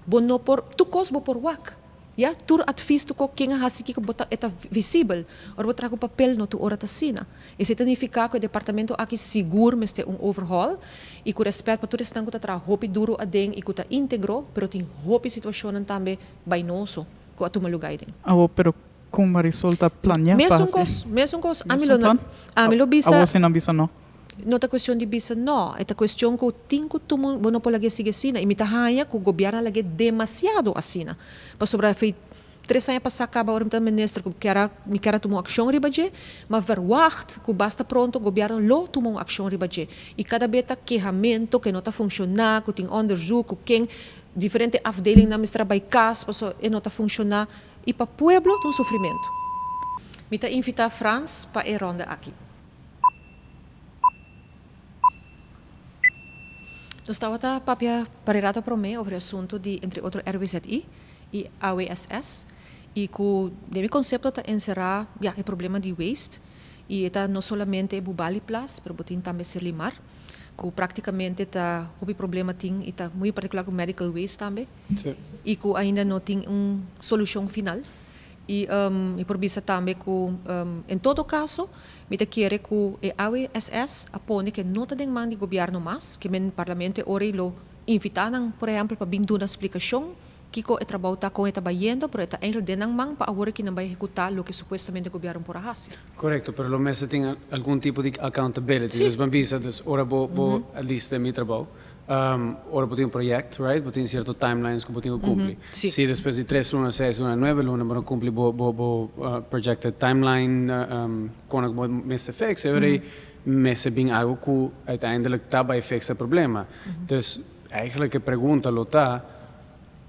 bono por tu cos bo por wak. Ja, tur advies tu ko kinga hasiki ko bota eta visível. Ora bo trago papel no tu ora tasina. E se significa que o departamento aqui seguro meste overhaul e com respeito para tu estão que tá hopi duro adeng e que tá íntegro, pero tem hopi situação também bainoso ko atuma lugar den. Pero com Marisol tá planeando mesmo cos, amilo bisa. Você não bisa não. Não é questão de bisa, não. É questão que tem que tomar, não pode lagi sige sina. Imitahanha que o governo lagi demasiado assina. Para sobre foi 3 anos passar acaba o ministro que quer tomar ação ribaje, mas verwacht que basta pronto o governo lo tomar ação ribaje. E cada vez tá quehamento que não está funcionando, que tem onderzoek, que quem diferente afdeling na mistra by cas, paso e não está funcionando e para pueblo tem sofrimento. Mita invita Frans para a ronda aqui. Nós estávamos a parirata para mim sobre o assunto de, entre outros, RBZI e AWSS. E que o conceito está encerrar o problema de waste. E está não somente o Bubali Plus, mas também o Limar. Que praticamente está o problema tem e está muito particular com medical waste também. Sim. E que ainda não tem uma solução final. E por isso também que, em todo caso, me quer que a AWSS apone que não tem man de governo mais, que o parlamento ora lo invitam, por exemplo, para vir dar uma explicação que o trabalho está com está bayendo, pero está ainda denang man para agora que não vai executar o que supostamente o governo por hacer. Correcto, pero lo meses tem algum tipo de accountability. Dus bambisa, dus ora bo at least mi trabalho. Ora botem um projeto, right? Botem certos timelines que botem o cumprir. Se depois de 3 lunas, 6 lunas, 9 lunas, não cumprir bo projected timeline com o mês fix, eu rei mês bem algo que uiteindelijk daarbij fixa problema. Dus eigenlijk a pergunta lo tá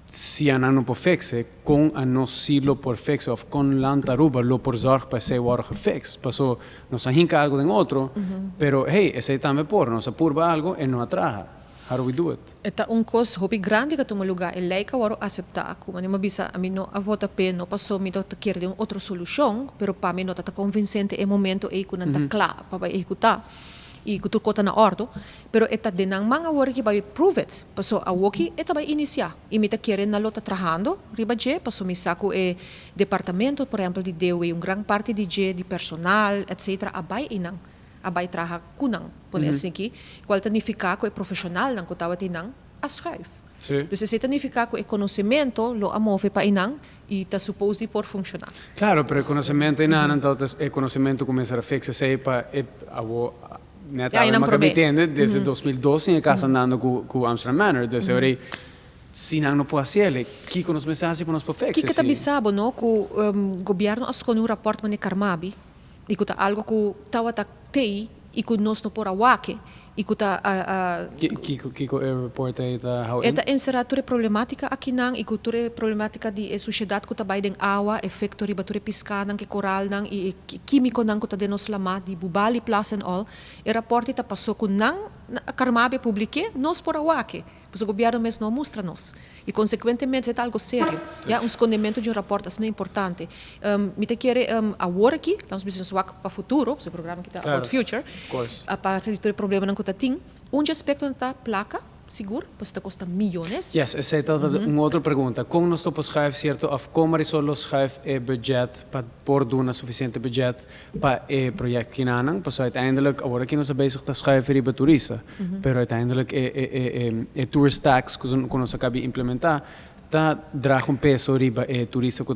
se a não por fixe, com a não silo por fixe ou com lantaruba lo por zorg para ser o fix. Passou, nós hinca algo de outro, pero hey, esse também por, nós apurba algo e não atraja. How do we do it? Eta costo hobby grande que toma lugar, e leica waro aceitar, como não bisa a mim não a vota pena, não passou me dota querer de outra solução, pero para mim não tá convincente é momento e que não tá claro para executar e que tu cota na ordem, pero eta de nang mga work que vai prove it, passou a work eta vai iniciar e me tá querer na lota trabajando, ribaje, passou me saco e departamento, por exemplo, de deu e grande parte de personal, etc. a vai inang abai traha kunang, por assim que, qual significa que é profissional nang kutawa tinang a schuif. Sim. Dus esse significa que é conhecimento lo amove pa inang e está suposto por funcionar. Claro, pero el conocimiento entonces el conocimiento comienza a fixar para net Ja, a inang me probe. entende desde 2012 em casa andando com Amsterdam Manor, dus eu se não pode fazer, que com os mensagens para nós para fixar. Que tabi sabo no que o governo ascone um rapport mane Karmabi e que tá algo que tawa ta tei e que nós não por awake e que tá Que report está how Eta encerrar ture problemática aqui nang e ture problemática de sociedade que tabai den awa efeito riba ture piscar nang que coral nang e químico nang que tá denos lama de Bubali Plus and all e rapporte ta passou com nang Karmabe publique nós por awake pois o governo mesmo não mostra nos e consequentemente é algo sério já um escondimento de um rapporte assim é importante me te quer agora aqui nós precisamos wak para futuro esse programa que tá Claro. about future Of course. a partir de problema nang que tá ting aspecto da placa seguro, pois está custa milhões. Yes, essa é toda uma outra pergunta. Como nós estamos schrijven, certo? Of como er solo schrijven budget para por doen suficiente budget para o project kinanang, pas uiteindelijk agora que nós é bezig te schrijven riba turista, pero uiteindelijk tourist tax que nós acaba de implementar, tá draga peso riba turista que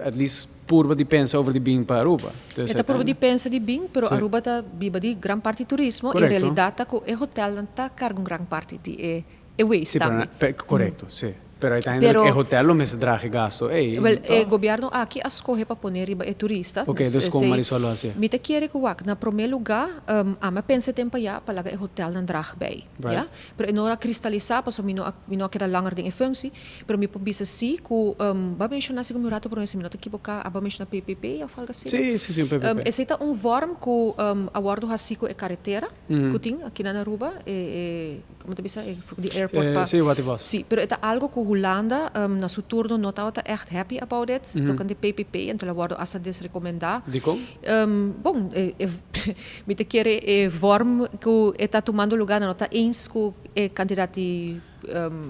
at least purba de pensa over de bing para Aruba. Esta prova de pensa de bem, pero Sim. Aruba está viva de gran parte turismo e Correcto. realidade que o hotel não está carregando gran parte de waste Sì, também. corretto, sì. Pero uiteindelijk Pero- el hotel não me draga gasto. Well, o governo aqui escolhe para poner riba turista. Ok, dus como Marisol lo hacía. Me te quer que wak na primeiro lugar, a me pensa tempo já para o hotel não drag bij. Right. Ja? Pero em hora cristalizar, para mim não queda langer em função, pero me pobisa si que ba mencionar se como rato por mim não te equivocar, ba mencionar PPP ou algo assim. Sì, sì, sì, un PPP. Esse é vorm que a bordo hasico é carretera, que tem aqui na Aruba, como te bisa, de airport pa. Sì, wat ik was. Sim, pero é algo que Holanda na seu turno não estava echt happy about it, tocando de PPP, então ela guarda essa desrecomendar. Di kom? Bom, me te quer vorm que está tomando lugar, não está eens que é candidato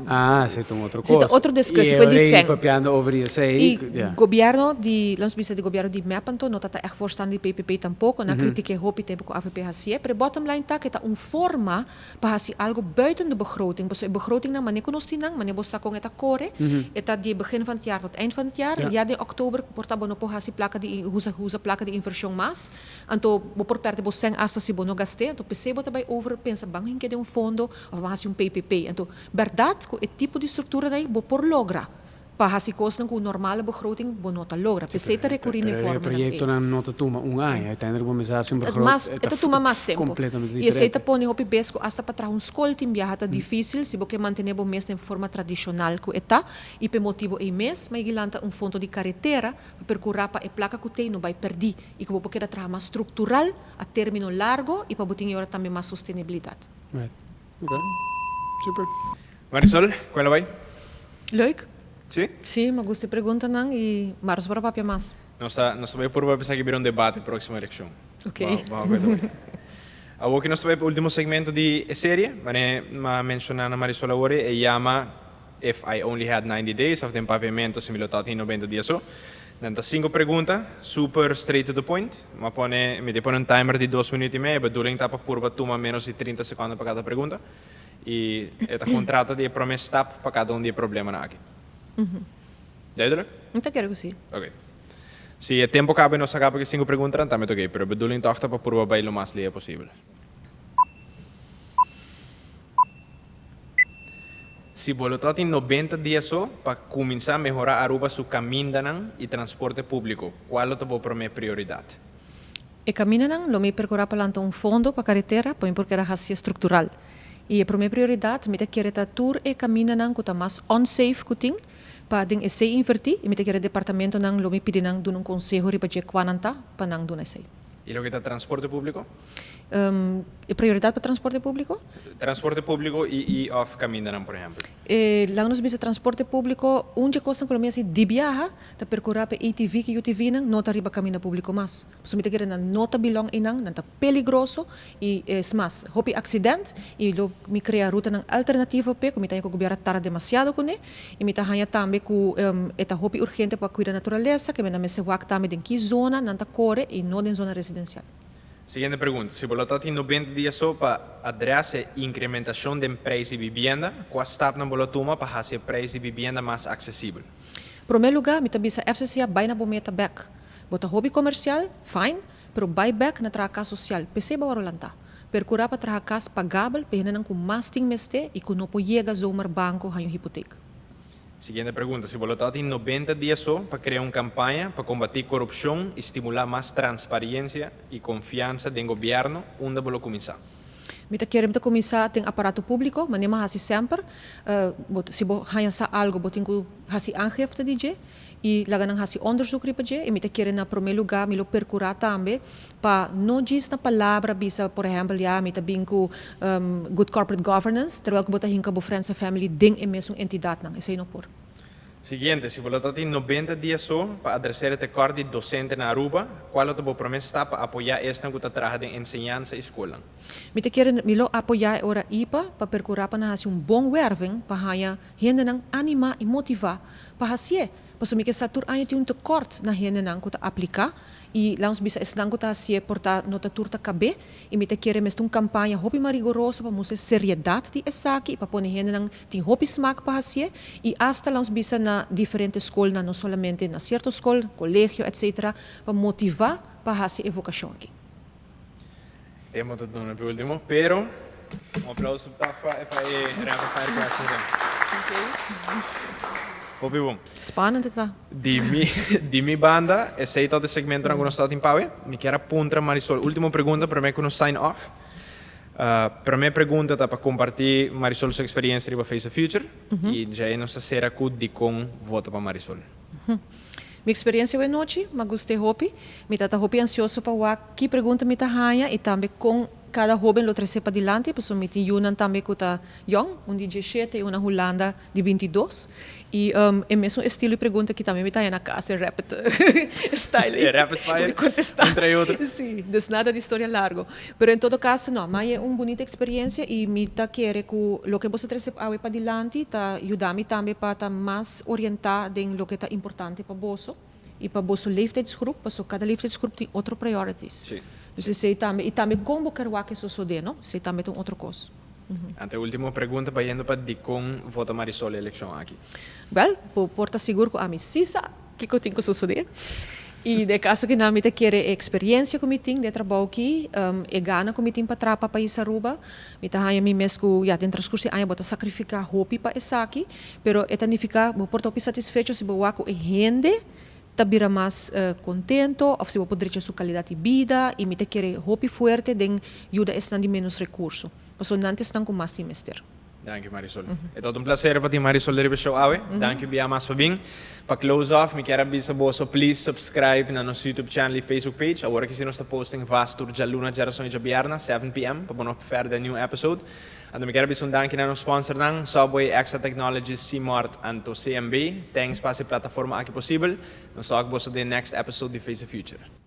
Ah, sì, un altro Zit cosa. een andere discussie, E per die lei zeng. papiando over je sei, E ja. governo de lands bisa de governo de Mepanto não está echt voorstander de PPP tampouco, na critique hoop tempo com a AVP hasie, pero bottom line tá que tá forma para hacer algo buiten de begroting, dus de begroting na maneco nos tinang, maneco bossa com eta core, eta de begin van het jaar tot eind van het jaar, ja de oktober porta bono po hasi placa de husa placa de inversão mas, anto bo por perto bosseng hasta si bono gaste, anto PC bota by over pensa bang hinke de fondo of hasi PPP, anto verdade que o tipo de estrutura daí bo por logra. Para hasi kosten com normale begroting bo nota logra. PC te recorrer in El forma. proyecto não nota toma ano. Uiteindelijk vamos a hacer un Het begroting. mas, ito tuma mais tempo. Completamente E diferente. aceita pôr hopi besco hasta para um escola tim viaja difícil se você manter o mês em forma tradicional que está e pe motivo e mês mas gilanta fundo de carretera para percorrer para a placa que tem não vai perder e que você quer trabalhar mais estrutural a término largo e para botar agora também mais sustentabilidade. Right. Okay. Super. Marisol, qual vai? Leuk? Sim? Sim, me gusta pergunta não e mas para papia mais. Nós também por pensar que vir debate na próxima eleição. Ok. Agora que nós também o último segmento de série, mas mencionar na Marisol agora, e chama If I Only Had 90 Days, of den pavimento se me lotato in 90 dias só. Dan 5 perguntas, super straight to the point. Me pone un timer de 2 minutos e meio, bedoeling tá para purba toma menos de 30 segundos para cada pergunta. E esta contrata de promise step para cada de problema na aqui. Duidelijk? Não quero que sim. Ok. Se o tempo cabe, nós acaba que 5 perguntas, também ok, pero bedoeling toch para purba bij lo mais leer possível. Se bolotot em 90 dias só para começar a melhorar Aruba seu caminho e transporte público, qual é a tua primeira prioridade? E caminho não, lo me percorrer para fundo para carretera, para porque era assim estrutural. E a primeira prioridade, me te quer ta tour e caminho não que tá mais unsafe que tem, para den esse invertir, e me te quer departamento não lo me pedir não do um conselho riba je quananta para não do esse. E o que é transporte público? E prioridade para transporte público? Transporte público e off caminho, por exemplo. Lá nos bisa transporte público, onde costa com assim de viaja, da percorrer para ATV que UTV não tá riba caminho público mas. So me te quer na nota bilong inang, não tá peligroso e mas hopi acidente e lo me cria ruta não alternativa pe, como tá com o governo tarda demasiado com e me tá hanha também com eta hopi urgente para cuidar natureza, que me na me se wak também den que zona não tá core e não den zona residencial. Siguiente pregunta. Si você tem 90 dias só para adresse a incrementação do preço de vivenda, qual step não você toma para fazer o preço de vivenda mais acessível? Em primeiro lugar, me tabisa FCC vai na bometa back. Bota hobby comercial, fine, pero buyback na traca social, PC ba warolanta. Percurar para traca pagável, perna com mais ting meste e com não pode zomer banco hanyo hipoteca. Siguiente pergunta. Si você tem 90 dias só para criar uma campanha para combater corrupção e estimular mais transparência e confiança no governo, onde você começar? Mita querem começar tem aparato público, mas nem hasi sempre. Se bo hanya sa algo, bo tenho hasi aangifte DJ e laga nang hasi onderzoek ripa je. E mita querem na primeiro lugar milo percurar também para não diz na palavra bisa, por exemplo, ya mita binko good corporate governance, terwijl que bota hinka bo friends and family ding e mesmo entidade nang isay no por. Siguiente, si você tem 90 dias só para adressar o corte docente na Aruba, qual é a tua promessa para apoiar esta que trabalha de ensinança e escola? Mita querem milo apoiar ora IPA para percurar para hasi bom werving para haya gente nang anima e motivar para hasi Paso mi que satur aya ti un tekort na hene nang kuta aplicar e lá uns bisa eslang kuta hasi porta nota turta kabe e mi te quere mestung campanha hopi mais rigorosa para mostrar seriedade de esaki para pôr hene nang ti hopi smaak para hasi e hasta lá uns bisa na diferentes escolas não somente na certa escola, colégio, etc. para motivar para hasi evocação aqui. Temos tudo no último, pero aplauso para a rapid fire question. Hopi bom. Spannend tá. Di mi banda, e sei todo segmento na conosco in pave, mi chiara punta Marisol. Ultima pergunta para me con sign off. Para me pergunta tá para compartilhar Marisol sua experiência riba Face the Future e já é nossa sera cu di com voto para Marisol. Minha experiência é noite, mas gostei hopi. Me tá hopi ansioso para o que pergunta me tá hanha e também com cada jovem lo trece para dilante, porque me tem uma também que tá young, de 17 e uma Holanda de 22. E é mesmo estilo de pergunta que também me tá na casa, rapid style. Rapid fire, contestar. entre outros. Sim, dus nada de história largo. Pero em todo caso, não, mas é uma bonita experiência e me tá querer que o que você trece para dilante tá ajudar-me também para tá mais orientar em lo que tá importante para você e para você leeftijdsgroep, porque cada leeftijdsgroep tem outro priorities. Sim. Dus sei também, e também como quero que isso suceda, não? Sei também tem outra coisa. Ante a última pergunta, vayendo para di com voto Marisol eleição aqui. Well, por estar seguro que a mim sisa que eu tenho que suceder. E de caso que não me quer experiência que me tenho de trabalho aqui, e gana que me tenho para trabalhar para país Aruba, me tá aí me mesmo já dentro das coisas aí bota sacrificar hopi para essa aqui, pero é significa vou por satisfeito se vou com rende tabira mais contento, ou se vou poder ter sua qualidade de vida e me te quer hopi forte de ajuda a de menos recurso. Paso nantes estão com mais timester. Dank je Marisol. É todo um prazer para ti Marisol de show ave. Dank je bia mais para bem. Para close off, me quero avisar você, please subscribe na nosso YouTube channel e Facebook page. Agora que se nós está posting vast tur já luna geração de bierna 7 p.m. para bono per new episode. Ando me quero avisar dank na nosso sponsor nang Subway Extra Technologies C-Mart anto CMB. Thanks para essa plataforma aqui possível. Nós só que você de next episode de Face the Future.